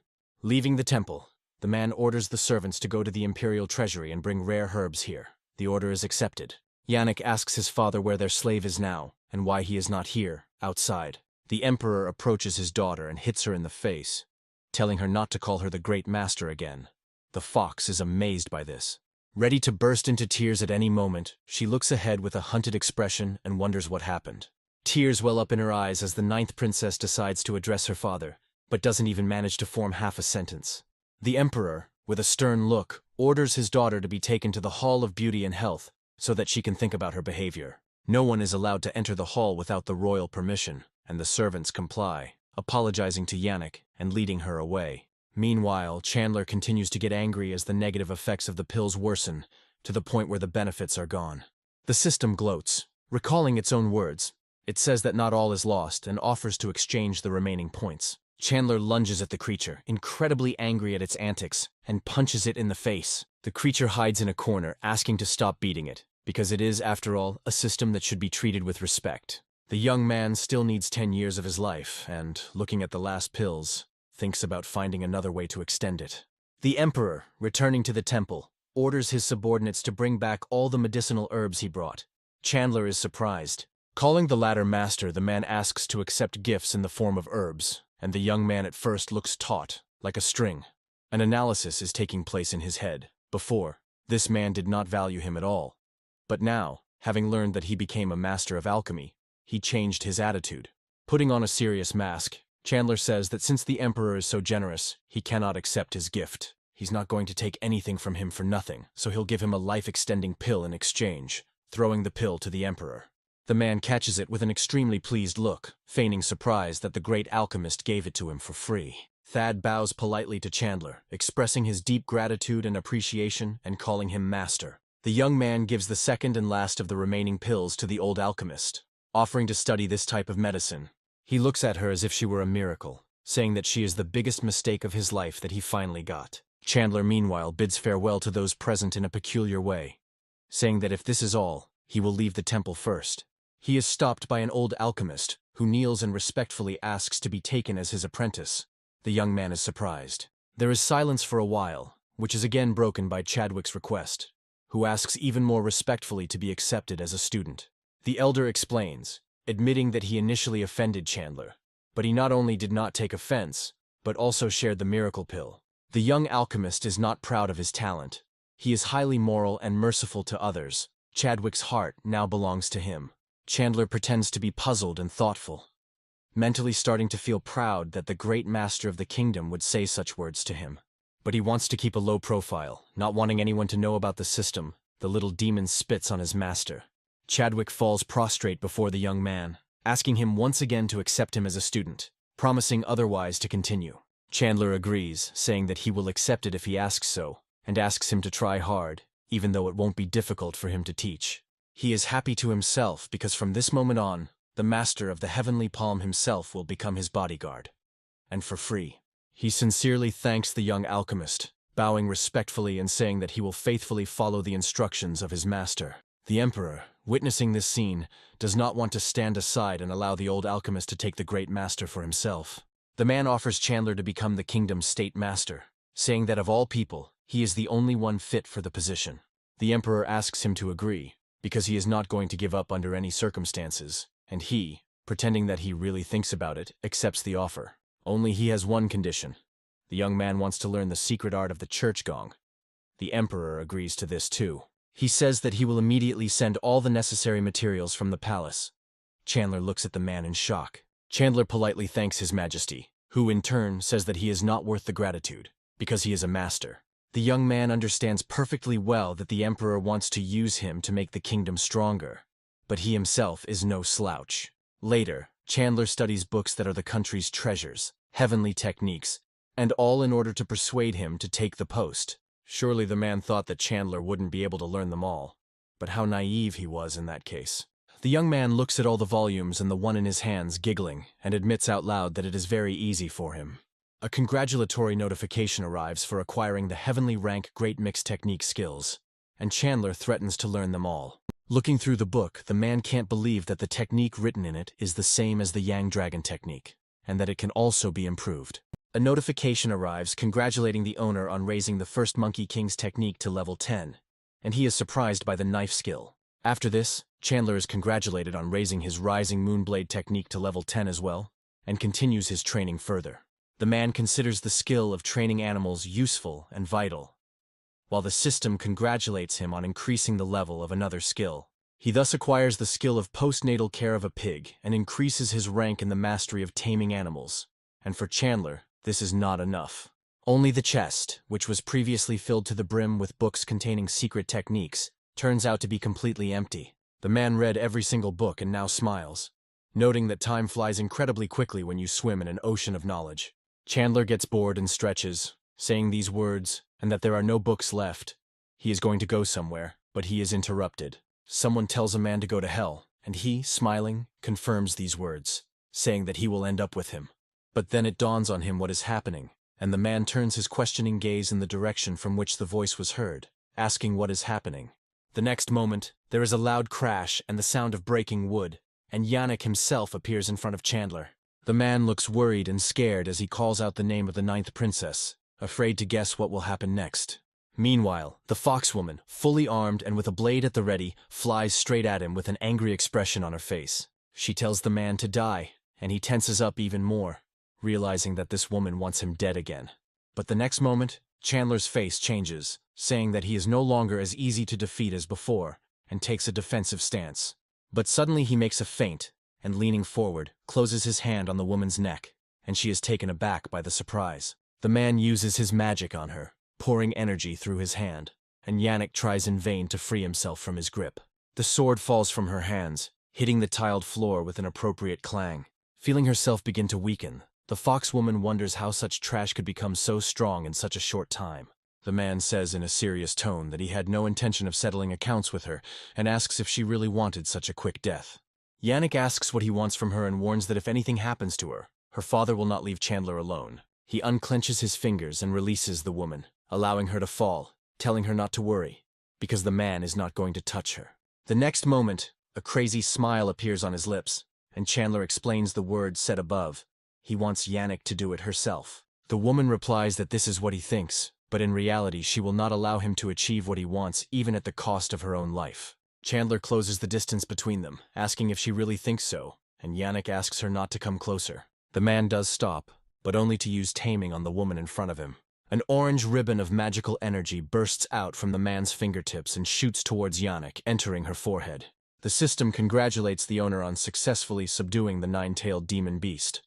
Leaving the temple, the man orders the servants to go to the imperial treasury and bring rare herbs here. The order is accepted. Yannick asks his father where their slave is now, and why he is not here, outside. The emperor approaches his daughter and hits her in the face, telling her not to call her the great master again. The fox is amazed by this. Ready to burst into tears at any moment, she looks ahead with a hunted expression and wonders what happened. Tears well up in her eyes as the ninth princess decides to address her father, but doesn't even manage to form half a sentence. The emperor, with a stern look, orders his daughter to be taken to the Hall of Beauty and Health so that she can think about her behavior. No one is allowed to enter the hall without the royal permission, and the servants comply, apologizing to Yannick and leading her away. Meanwhile, Chandler continues to get angry as the negative effects of the pills worsen, to the point where the benefits are gone. The system gloats, recalling its own words. It says that not all is lost and offers to exchange the remaining points. Chandler lunges at the creature, incredibly angry at its antics, and punches it in the face. The creature hides in a corner, asking to stop beating it, because it is, after all, a system that should be treated with respect. The young man still needs 10 years of his life, and, looking at the last pills, thinks about finding another way to extend it. The Emperor, returning to the temple, orders his subordinates to bring back all the medicinal herbs he brought. Chandler is surprised. Calling the latter master, the man asks to accept gifts in the form of herbs, and the young man at first looks taut, like a string. An analysis is taking place in his head. Before, this man did not value him at all. But now, having learned that he became a master of alchemy, he changed his attitude. Putting on a serious mask, Chandler says that since the Emperor is so generous, he cannot accept his gift. He's not going to take anything from him for nothing, so he'll give him a life-extending pill in exchange, throwing the pill to the Emperor. The man catches it with an extremely pleased look, feigning surprise that the great alchemist gave it to him for free. Thad bows politely to Chandler, expressing his deep gratitude and appreciation and calling him master. The young man gives the second and last of the remaining pills to the old alchemist, offering to study this type of medicine. He looks at her as if she were a miracle, saying that she is the biggest mistake of his life that he finally got. Chandler, meanwhile, bids farewell to those present in a peculiar way, saying that if this is all, he will leave the temple first. He is stopped by an old alchemist, who kneels and respectfully asks to be taken as his apprentice. The young man is surprised. There is silence for a while, which is again broken by Chadwick's request, who asks even more respectfully to be accepted as a student. The elder explains, admitting that he initially offended Chandler, but he not only did not take offense, but also shared the miracle pill. The young alchemist is not proud of his talent. He is highly moral and merciful to others. Chadwick's heart now belongs to him. Chandler pretends to be puzzled and thoughtful, mentally starting to feel proud that the great master of the kingdom would say such words to him. But he wants to keep a low profile, not wanting anyone to know about the system. The little demon spits on his master. Chadwick falls prostrate before the young man, asking him once again to accept him as a student, promising otherwise to continue. Chandler agrees, saying that he will accept it if he asks so, and asks him to try hard, even though it won't be difficult for him to teach. He is happy to himself because from this moment on, the master of the heavenly palm himself will become his bodyguard. And for free. He sincerely thanks the young alchemist, bowing respectfully and saying that he will faithfully follow the instructions of his master. The Emperor, witnessing this scene, does not want to stand aside and allow the old alchemist to take the great master for himself. The man offers Chandler to become the kingdom's state master, saying that of all people, he is the only one fit for the position. The Emperor asks him to agree, because he is not going to give up under any circumstances, and he, pretending that he really thinks about it, accepts the offer. Only he has one condition. The young man wants to learn the secret art of the church gong. The Emperor agrees to this too. He says that he will immediately send all the necessary materials from the palace. Chandler looks at the man in shock. Chandler politely thanks His Majesty, who in turn says that he is not worth the gratitude, because he is a master. The young man understands perfectly well that the Emperor wants to use him to make the kingdom stronger, but he himself is no slouch. Later, Chandler studies books that are the country's treasures, heavenly techniques, and all in order to persuade him to take the post. Surely the man thought that Chandler wouldn't be able to learn them all, but how naive he was in that case. The young man looks at all the volumes and the one in his hands, giggling, and admits out loud that it is very easy for him. A congratulatory notification arrives for acquiring the heavenly rank Great Mixed Technique skills, and Chandler threatens to learn them all. Looking through the book, the man can't believe that the technique written in it is the same as the Yang Dragon technique, and that it can also be improved. A notification arrives congratulating the owner on raising the first Monkey King's technique to level 10, and he is surprised by the knife skill. After this, Chandler is congratulated on raising his Rising Moonblade technique to level 10 as well, and continues his training further. The man considers the skill of training animals useful and vital, while the system congratulates him on increasing the level of another skill. He thus acquires the skill of postnatal care of a pig and increases his rank in the mastery of taming animals. And for Chandler, this is not enough. Only the chest, which was previously filled to the brim with books containing secret techniques, turns out to be completely empty. The man read every single book and now smiles, noting that time flies incredibly quickly when you swim in an ocean of knowledge. Chandler gets bored and stretches, saying these words, and that there are no books left. He is going to go somewhere, but he is interrupted. Someone tells a man to go to hell, and he, smiling, confirms these words, saying that he will end up with him. But then it dawns on him what is happening, and the man turns his questioning gaze in the direction from which the voice was heard, asking what is happening. The next moment, there is a loud crash and the sound of breaking wood, and Yannick himself appears in front of Chandler. The man looks worried and scared as he calls out the name of the 9th princess, afraid to guess what will happen next. Meanwhile, the foxwoman, fully armed and with a blade at the ready, flies straight at him with an angry expression on her face. She tells the man to die, and he tenses up even more, realizing that this woman wants him dead again. But the next moment, Chandler's face changes, saying that he is no longer as easy to defeat as before, and takes a defensive stance. But suddenly he makes a feint, and leaning forward, closes his hand on the woman's neck, and she is taken aback by the surprise. The man uses his magic on her, pouring energy through his hand, and Yannick tries in vain to free himself from his grip. The sword falls from her hands, hitting the tiled floor with an appropriate clang. Feeling herself begin to weaken, the foxwoman wonders how such trash could become so strong in such a short time. The man says in a serious tone that he had no intention of settling accounts with her, and asks if she really wanted such a quick death. Yannick asks what he wants from her and warns that if anything happens to her, her father will not leave Chandler alone. He unclenches his fingers and releases the woman, allowing her to fall, telling her not to worry, because the man is not going to touch her. The next moment, a crazy smile appears on his lips, and Chandler explains the words said above. He wants Yannick to do it herself. The woman replies that this is what he thinks, but in reality she will not allow him to achieve what he wants even at the cost of her own life. Chandler closes the distance between them, asking if she really thinks so, and Yannick asks her not to come closer. The man does stop, but only to use taming on the woman in front of him. An orange ribbon of magical energy bursts out from the man's fingertips and shoots towards Yannick, entering her forehead. The system congratulates the owner on successfully subduing the 9-tailed demon beast,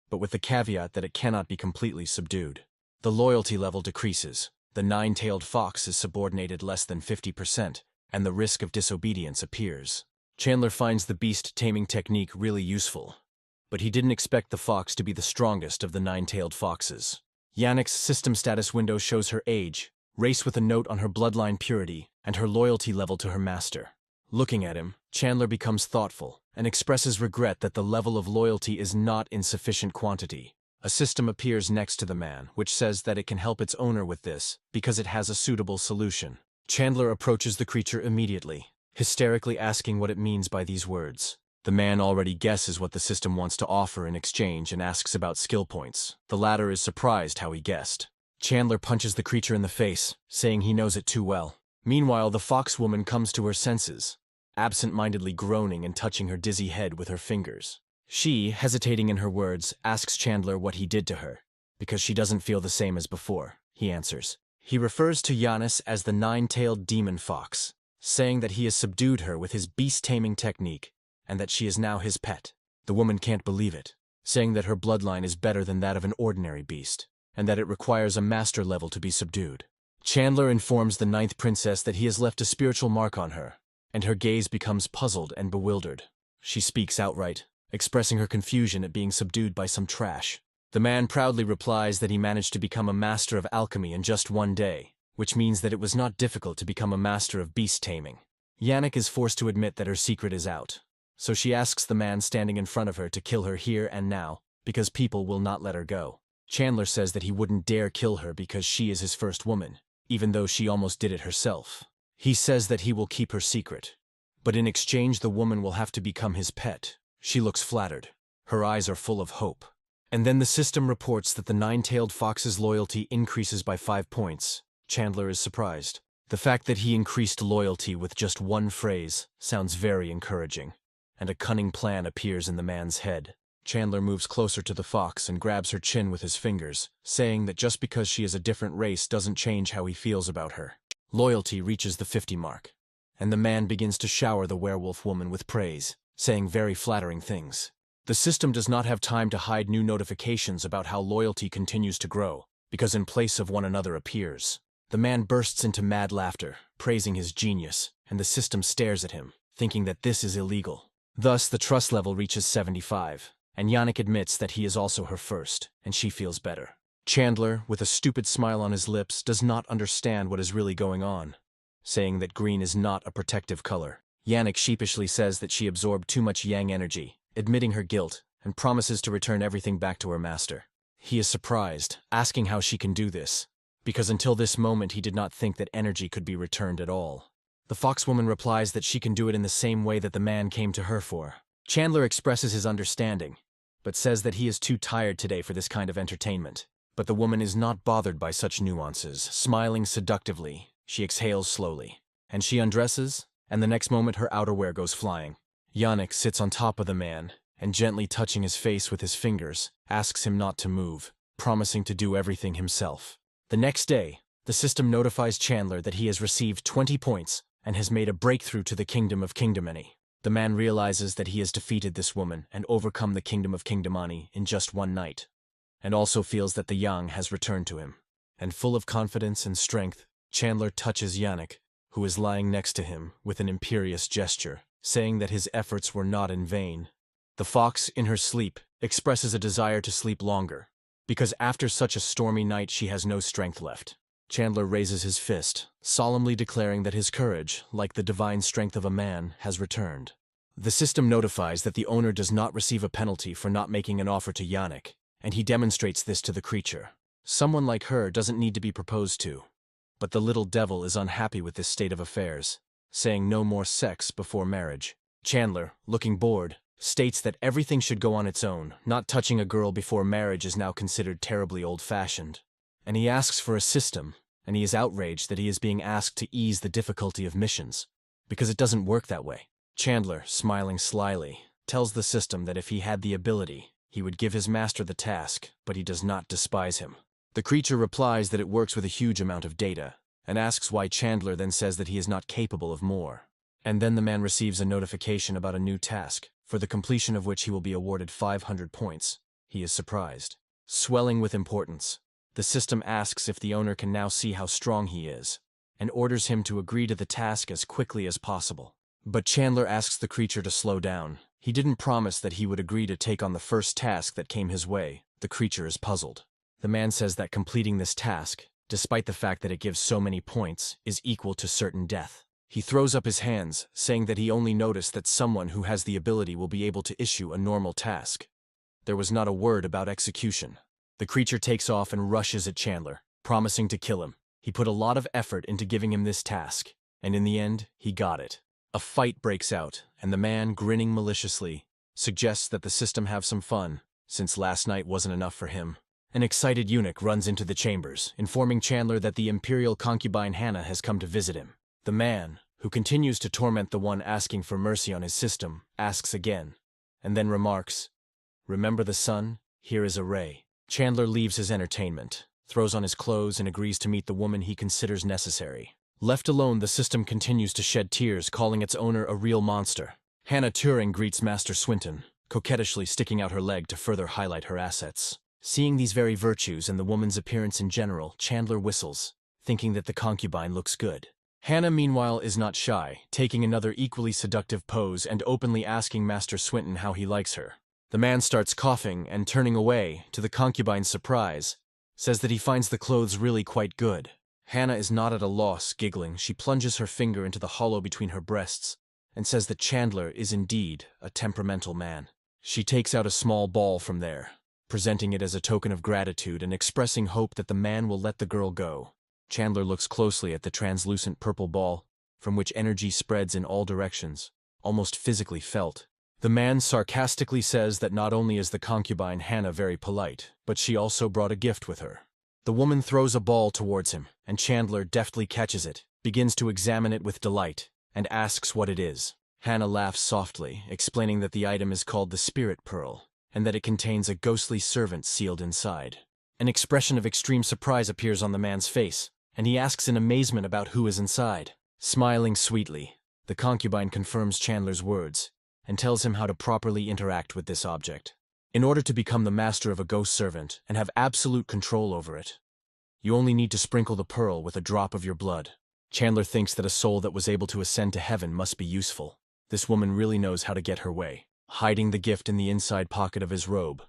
but with the caveat that it cannot be completely subdued. The loyalty level decreases, the 9-tailed fox is subordinated less than 50%, and the risk of disobedience appears. Chandler finds the beast taming technique really useful, but he didn't expect the fox to be the strongest of the 9-tailed foxes. Yannick's system status window shows her age, race with a note on her bloodline purity, and her loyalty level to her master. Looking at him, Chandler becomes thoughtful and expresses regret that the level of loyalty is not in sufficient quantity. A system appears next to the man, which says that it can help its owner with this because it has a suitable solution. Chandler approaches the creature immediately, hysterically asking what it means by these words. The man already guesses what the system wants to offer in exchange and asks about skill points. The latter is surprised how he guessed. Chandler punches the creature in the face, saying he knows it too well. Meanwhile, the foxwoman comes to her senses, absent-mindedly groaning and touching her dizzy head with her fingers. She, hesitating in her words, asks Chandler what he did to her, because she doesn't feel the same as before. He answers. He refers to Giannis as the 9-tailed demon fox, saying that he has subdued her with his beast-taming technique, and that she is now his pet. The woman can't believe it, saying that her bloodline is better than that of an ordinary beast, and that it requires a master level to be subdued. Chandler informs the 9th princess that he has left a spiritual mark on her, and her gaze becomes puzzled and bewildered. She speaks outright, expressing her confusion at being subdued by some trash. The man proudly replies that he managed to become a master of alchemy in just one day, which means that it was not difficult to become a master of beast taming. Yannick is forced to admit that her secret is out, so she asks the man standing in front of her to kill her here and now, because people will not let her go. Chandler says that he wouldn't dare kill her because she is his first woman, even though she almost did it herself. He says that he will keep her secret, but in exchange the woman will have to become his pet. She looks flattered. Her eyes are full of hope. And then the system reports that the 9-tailed fox's loyalty increases by 5 points. Chandler is surprised. The fact that he increased loyalty with just one phrase sounds very encouraging, and a cunning plan appears in the man's head. Chandler moves closer to the fox and grabs her chin with his fingers, saying that just because she is a different race doesn't change how he feels about her. Loyalty reaches the 50 mark, and the man begins to shower the werewolf woman with praise, saying very flattering things. The system does not have time to hide new notifications about how loyalty continues to grow, because in place of one another appears. The man bursts into mad laughter, praising his genius, and the system stares at him, thinking that this is illegal. Thus, the trust level reaches 75, and Yannick admits that he is also her first, and she feels better. Chandler, with a stupid smile on his lips, does not understand what is really going on, saying that green is not a protective color. Yannick sheepishly says that she absorbed too much yang energy, admitting her guilt, and promises to return everything back to her master. He is surprised, asking how she can do this, because until this moment he did not think that energy could be returned at all. The foxwoman replies that she can do it in the same way that the man came to her for. Chandler expresses his understanding, but says that he is too tired today for this kind of entertainment. But the woman is not bothered by such nuances. Smiling seductively, she exhales slowly, and she undresses, and the next moment her outerwear goes flying. Yannick sits on top of the man, and gently touching his face with his fingers, asks him not to move, promising to do everything himself. The next day, the system notifies Chandler that he has received 20 points and has made a breakthrough to the Kingdom of Kingdomani. The man realizes that he has defeated this woman and overcome the Kingdom of Kingdomani in just one night, and also feels that the yang has returned to him. And full of confidence and strength, Chandler touches Yannick, who is lying next to him, with an imperious gesture, saying that his efforts were not in vain. The fox, in her sleep, expresses a desire to sleep longer, because after such a stormy night she has no strength left. Chandler raises his fist, solemnly declaring that his courage, like the divine strength of a man, has returned. The system notifies that the owner does not receive a penalty for not making an offer to Yannick, and he demonstrates this to the creature. Someone like her doesn't need to be proposed to. But the little devil is unhappy with this state of affairs, saying no more sex before marriage. Chandler, looking bored, states that everything should go on its own. Not touching a girl before marriage is now considered terribly old-fashioned. And he asks for a system, and he is outraged that he is being asked to ease the difficulty of missions, because it doesn't work that way. Chandler, smiling slyly, tells the system that if he had the ability, he would give his master the task, but he does not despise him. The creature replies that it works with a huge amount of data, and asks why Chandler then says that he is not capable of more. And then the man receives a notification about a new task, for the completion of which he will be awarded 500 points. He is surprised. Swelling with importance, the system asks if the owner can now see how strong he is, and orders him to agree to the task as quickly as possible. But Chandler asks the creature to slow down. He didn't promise that he would agree to take on the first task that came his way. The creature is puzzled. The man says that completing this task, despite the fact that it gives so many points, is equal to certain death. He throws up his hands, saying that he only noticed that someone who has the ability will be able to issue a normal task. There was not a word about execution. The creature takes off and rushes at Chandler, promising to kill him. He put a lot of effort into giving him this task, and in the end, he got it. A fight breaks out, and the man, grinning maliciously, suggests that the system have some fun, since last night wasn't enough for him. An excited eunuch runs into the chambers, informing Chandler that the imperial concubine Hannah has come to visit him. The man, who continues to torment the one asking for mercy on his system, asks again, and then remarks, "Remember the sun? Here is a ray." Chandler leaves his entertainment, throws on his clothes, and agrees to meet the woman he considers necessary. Left alone, the system continues to shed tears, calling its owner a real monster. Hannah Turing greets Master Swinton, coquettishly sticking out her leg to further highlight her assets. Seeing these very virtues and the woman's appearance in general, Chandler whistles, thinking that the concubine looks good. Hannah, meanwhile, is not shy, taking another equally seductive pose and openly asking Master Swinton how he likes her. The man starts coughing and, turning away, to the concubine's surprise, says that he finds the clothes really quite good. Hannah is not at a loss, giggling. She plunges her finger into the hollow between her breasts and says that Chandler is indeed a temperamental man. She takes out a small ball from there, presenting it as a token of gratitude and expressing hope that the man will let the girl go. Chandler looks closely at the translucent purple ball, from which energy spreads in all directions, almost physically felt. The man sarcastically says that not only is the concubine Hannah very polite, but she also brought a gift with her. The woman throws a ball towards him, and Chandler deftly catches it, begins to examine it with delight, and asks what it is. Hannah laughs softly, explaining that the item is called the Spirit Pearl, and that it contains a ghostly servant sealed inside. An expression of extreme surprise appears on the man's face, and he asks in amazement about who is inside. Smiling sweetly, the concubine confirms Chandler's words, and tells him how to properly interact with this object. In order to become the master of a ghost servant and have absolute control over it, you only need to sprinkle the pearl with a drop of your blood. Chandler thinks that a soul that was able to ascend to heaven must be useful. This woman really knows how to get her way, hiding the gift in the inside pocket of his robe.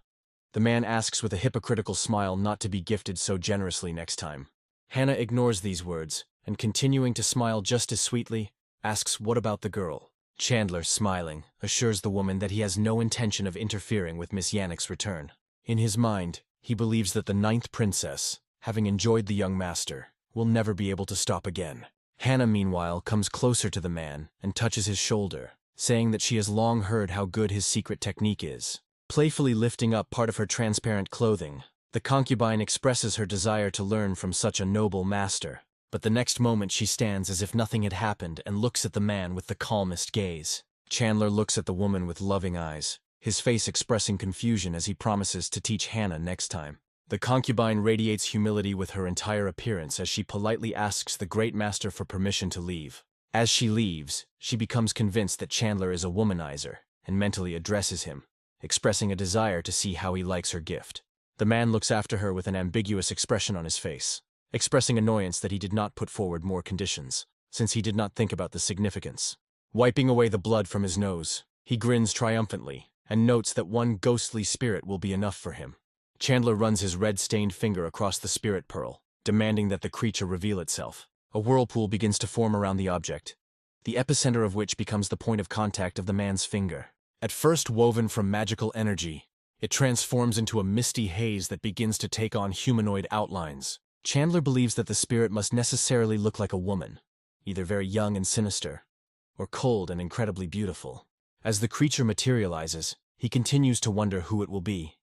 The man asks with a hypocritical smile not to be gifted so generously next time. Hannah ignores these words, and continuing to smile just as sweetly, asks what about the girl. Chandler, smiling, assures the woman that he has no intention of interfering with Miss Yannick's return. In his mind, he believes that the 9th princess, having enjoyed the young master, will never be able to stop again. Hannah, meanwhile, comes closer to the man and touches his shoulder, saying that she has long heard how good his secret technique is. Playfully lifting up part of her transparent clothing, the concubine expresses her desire to learn from such a noble master. But the next moment she stands as if nothing had happened and looks at the man with the calmest gaze. Chandler looks at the woman with loving eyes, his face expressing confusion as he promises to teach Hannah next time. The concubine radiates humility with her entire appearance as she politely asks the great master for permission to leave. As she leaves, she becomes convinced that Chandler is a womanizer and mentally addresses him, expressing a desire to see how he likes her gift. The man looks after her with an ambiguous expression on his face, expressing annoyance that he did not put forward more conditions, since he did not think about the significance. Wiping away the blood from his nose, he grins triumphantly and notes that one ghostly spirit will be enough for him. Chandler runs his red-stained finger across the spirit pearl, demanding that the creature reveal itself. A whirlpool begins to form around the object, the epicenter of which becomes the point of contact of the man's finger. At first woven from magical energy, it transforms into a misty haze that begins to take on humanoid outlines. Chandler believes that the spirit must necessarily look like a woman, either very young and sinister, or cold and incredibly beautiful. As the creature materializes, he continues to wonder who it will be,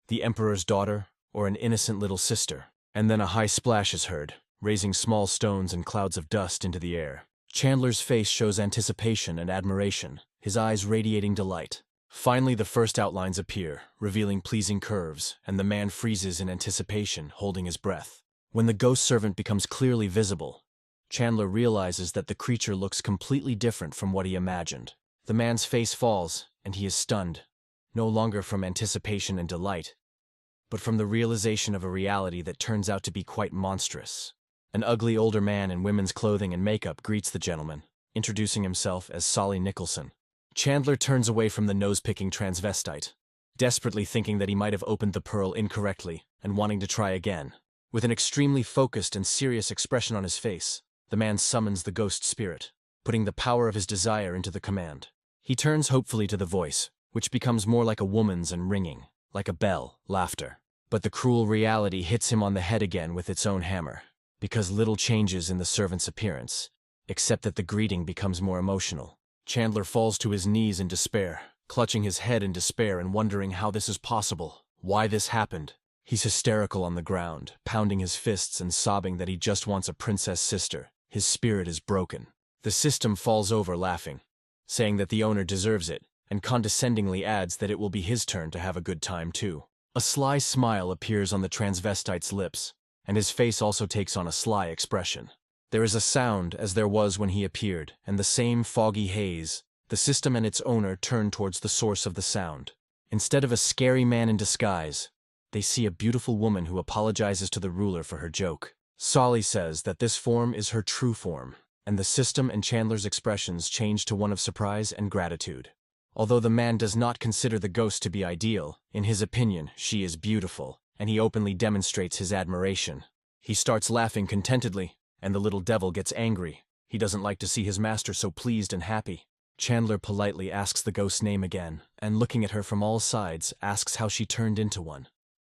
the emperor's daughter or an innocent little sister. And then a high splash is heard, raising small stones and clouds of dust into the air. Chandler's face shows anticipation and admiration, his eyes radiating delight. Finally, the first outlines appear, revealing pleasing curves, and the man freezes in anticipation, holding his breath. When the ghost servant becomes clearly visible, Chandler realizes that the creature looks completely different from what he imagined. The man's face falls, and he is stunned, no longer from anticipation and delight, but from the realization of a reality that turns out to be quite monstrous. An ugly older man in women's clothing and makeup greets the gentleman, introducing himself as Solly Nicholson. Chandler turns away from the nose-picking transvestite, desperately thinking that he might have opened the pearl incorrectly and wanting to try again. With an extremely focused and serious expression on his face, the man summons the ghost spirit, putting the power of his desire into the command. He turns hopefully to the voice, which becomes more like a woman's and ringing, like a bell, laughter. But the cruel reality hits him on the head again with its own hammer, because little changes in the servant's appearance, except that the greeting becomes more emotional. Chandler falls to his knees in despair, clutching his head in despair and wondering how this is possible, why this happened. He's hysterical on the ground, pounding his fists and sobbing that he just wants a princess sister. His spirit is broken. The system falls over laughing, saying that the owner deserves it, and condescendingly adds that it will be his turn to have a good time too. A sly smile appears on the transvestite's lips, and his face also takes on a sly expression. There is a sound as there was when he appeared, and the same foggy haze. The system and its owner turn towards the source of the sound. Instead of a scary man in disguise, they see a beautiful woman who apologizes to the ruler for her joke. Solly says that this form is her true form, and the system and Chandler's expressions change to one of surprise and gratitude. Although the man does not consider the ghost to be ideal, in his opinion, she is beautiful, and he openly demonstrates his admiration. He starts laughing contentedly, and the little devil gets angry. He doesn't like to see his master so pleased and happy. Chandler politely asks the ghost's name again, and looking at her from all sides, asks how she turned into one,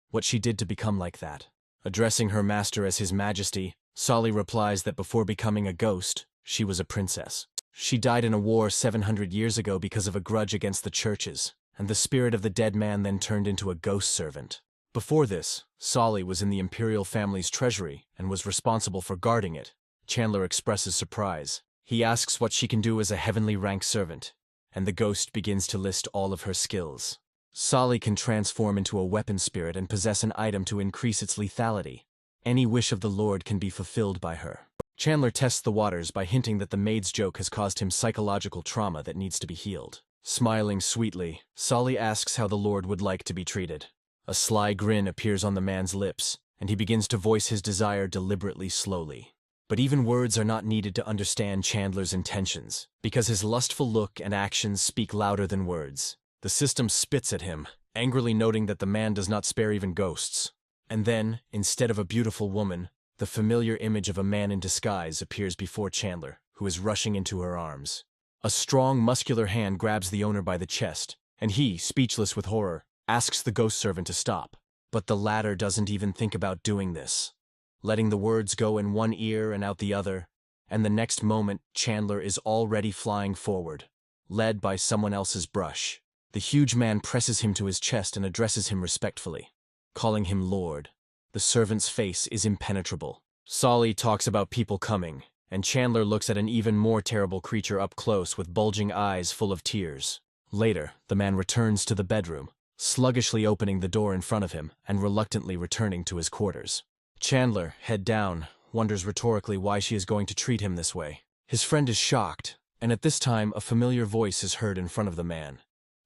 what she did to become like that. Addressing her master as His Majesty, Solly replies that before becoming a ghost, she was a princess. She died in a war 700 years ago because of a grudge against the churches, and the spirit of the dead man then turned into a ghost servant. Before this, Solly was in the imperial family's treasury and was responsible for guarding it. Chandler expresses surprise. He asks what she can do as a heavenly rank servant, and the ghost begins to list all of her skills. Solly can transform into a weapon spirit and possess an item to increase its lethality. Any wish of the Lord can be fulfilled by her. Chandler tests the waters by hinting that the maid's joke has caused him psychological trauma that needs to be healed. Smiling sweetly, Solly asks how the Lord would like to be treated. A sly grin appears on the man's lips, and he begins to voice his desire deliberately slowly. But even words are not needed to understand Chandler's intentions, because his lustful look and actions speak louder than words. The system spits at him, angrily noting that the man does not spare even ghosts. And then, instead of a beautiful woman, the familiar image of a man in disguise appears before Chandler, who is rushing into her arms. A strong, muscular hand grabs the owner by the chest, and he, speechless with horror, asks the ghost servant to stop. But the latter doesn't even think about doing this, letting the words go in one ear and out the other, and the next moment Chandler is already flying forward, led by someone else's brush. The huge man presses him to his chest and addresses him respectfully, calling him Lord. The servant's face is impenetrable. Solly talks about people coming, and Chandler looks at an even more terrible creature up close with bulging eyes full of tears. Later, the man returns to the bedroom, sluggishly opening the door in front of him and reluctantly returning to his quarters. Chandler, head down, wonders rhetorically why she is going to treat him this way. His friend is shocked, and at this time a familiar voice is heard in front of the man.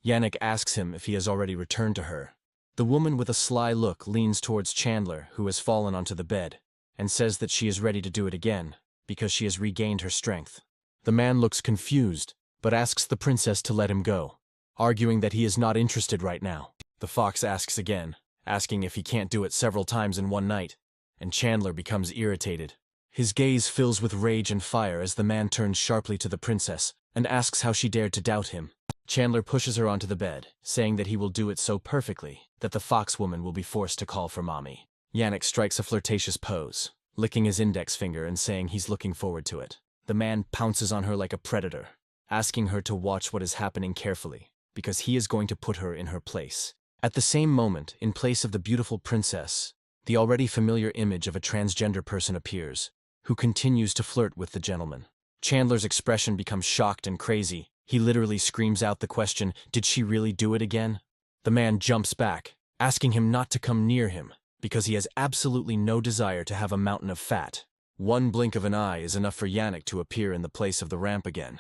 Yannick asks him if he has already returned to her. The woman with a sly look leans towards Chandler, who has fallen onto the bed, and says that she is ready to do it again, because she has regained her strength. The man looks confused, but asks the princess to let him go, arguing that he is not interested right now. The fox asks again, asking if he can't do it several times in one night, and Chandler becomes irritated. His gaze fills with rage and fire as the man turns sharply to the princess and asks how she dared to doubt him. Chandler pushes her onto the bed, saying that he will do it so perfectly that the fox woman will be forced to call for mommy. Yannick strikes a flirtatious pose, licking his index finger and saying he's looking forward to it. The man pounces on her like a predator, asking her to watch what is happening carefully, because he is going to put her in her place. At the same moment, in place of the beautiful princess, the already familiar image of a transgender person appears, who continues to flirt with the gentleman. Chandler's expression becomes shocked and crazy. He literally screams out the question, "Did she really do it again?" The man jumps back, asking him not to come near him, because he has absolutely no desire to have a mountain of fat. One blink of an eye is enough for Yannick to appear in the place of the ramp again,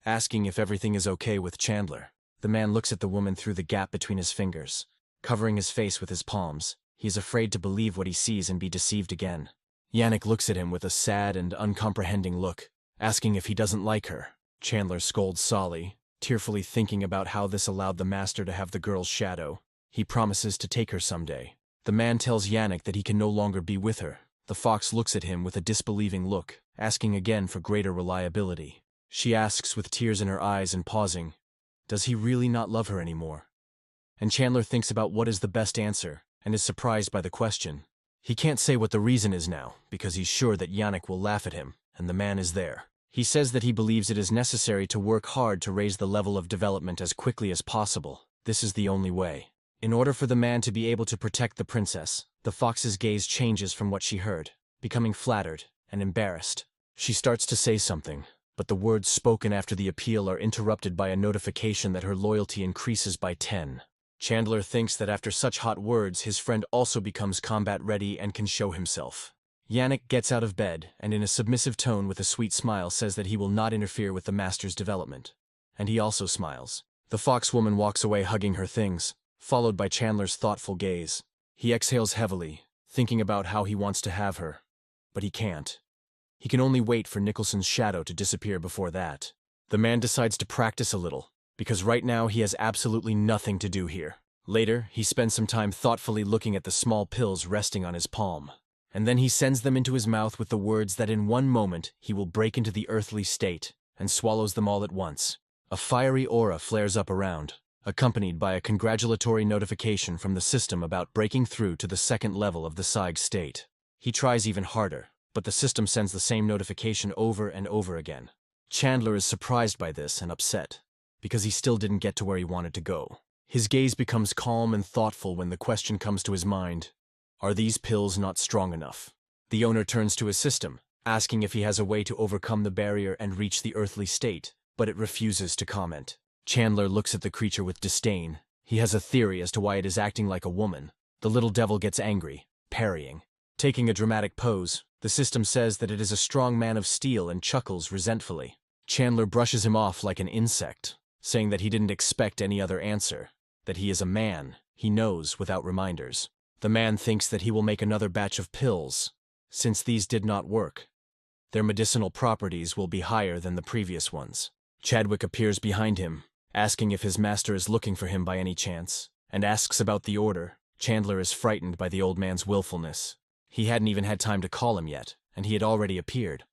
asking if everything is okay with Chandler. The man looks at the woman through the gap between his fingers, covering his face with his palms. He is afraid to believe what he sees and be deceived again. Yannick looks at him with a sad and uncomprehending look, asking if he doesn't like her. Chandler scolds Solly, tearfully thinking about how this allowed the master to have the girl's shadow. He promises to take her someday. The man tells Yannick that he can no longer be with her. The fox looks at him with a disbelieving look, asking again for greater reliability. She asks with tears in her eyes and pausing, does he really not love her anymore? And Chandler thinks about what is the best answer, and is surprised by the question. He can't say what the reason is now, because he's sure that Yannick will laugh at him, and the man is there. He says that he believes it is necessary to work hard to raise the level of development as quickly as possible. This is the only way. In order for the man to be able to protect the princess, the fox's gaze changes from what she heard, becoming flattered and embarrassed. She starts to say something, but the words spoken after the appeal are interrupted by a notification that her loyalty increases by 10. Chandler thinks that after such hot words, his friend also becomes combat-ready and can show himself. Yannick gets out of bed and in a submissive tone with a sweet smile says that he will not interfere with the master's development. And he also smiles. The fox woman walks away hugging her things, followed by Chandler's thoughtful gaze. He exhales heavily, thinking about how he wants to have her. But he can't. He can only wait for Nicholson's shadow to disappear before that. The man decides to practice a little, because right now he has absolutely nothing to do here. Later, he spends some time thoughtfully looking at the small pills resting on his palm. And then he sends them into his mouth with the words that in one moment he will break into the earthly state, and swallows them all at once. A fiery aura flares up around, accompanied by a congratulatory notification from the system about breaking through to the second level of the Psyg state. He tries even harder, but the system sends the same notification over and over again. Chandler is surprised by this and upset, because he still didn't get to where he wanted to go. His gaze becomes calm and thoughtful when the question comes to his mind. Are these pills not strong enough? The owner turns to his system, asking if he has a way to overcome the barrier and reach the earthly state, but it refuses to comment. Chandler looks at the creature with disdain. He has a theory as to why it is acting like a woman. The little devil gets angry, parrying. Taking a dramatic pose, the system says that it is a strong man of steel and chuckles resentfully. Chandler brushes him off like an insect, saying that he didn't expect any other answer, that he is a man, he knows without reminders. The man thinks that he will make another batch of pills, since these did not work. Their medicinal properties will be higher than the previous ones. Chadwick appears behind him, asking if his master is looking for him by any chance, and asks about the order. Chandler is frightened by the old man's willfulness. He hadn't even had time to call him yet, and he had already appeared.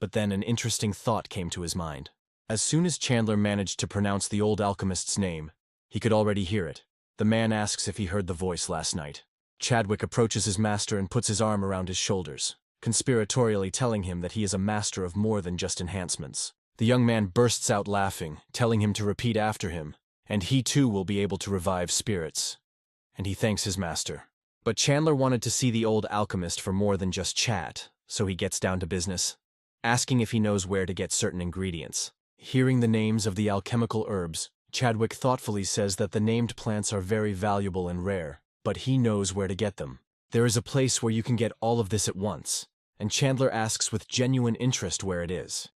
But then an interesting thought came to his mind. As soon as Chandler managed to pronounce the old alchemist's name, he could already hear it. The man asks if he heard the voice last night. Chadwick approaches his master and puts his arm around his shoulders, conspiratorially telling him that he is a master of more than just enhancements. The young man bursts out laughing, telling him to repeat after him, and he too will be able to revive spirits. And he thanks his master. But Chandler wanted to see the old alchemist for more than just chat, so he gets down to business, asking if he knows where to get certain ingredients. Hearing the names of the alchemical herbs, Chadwick thoughtfully says that the named plants are very valuable and rare, but he knows where to get them. There is a place where you can get all of this at once, and Chandler asks with genuine interest where it is.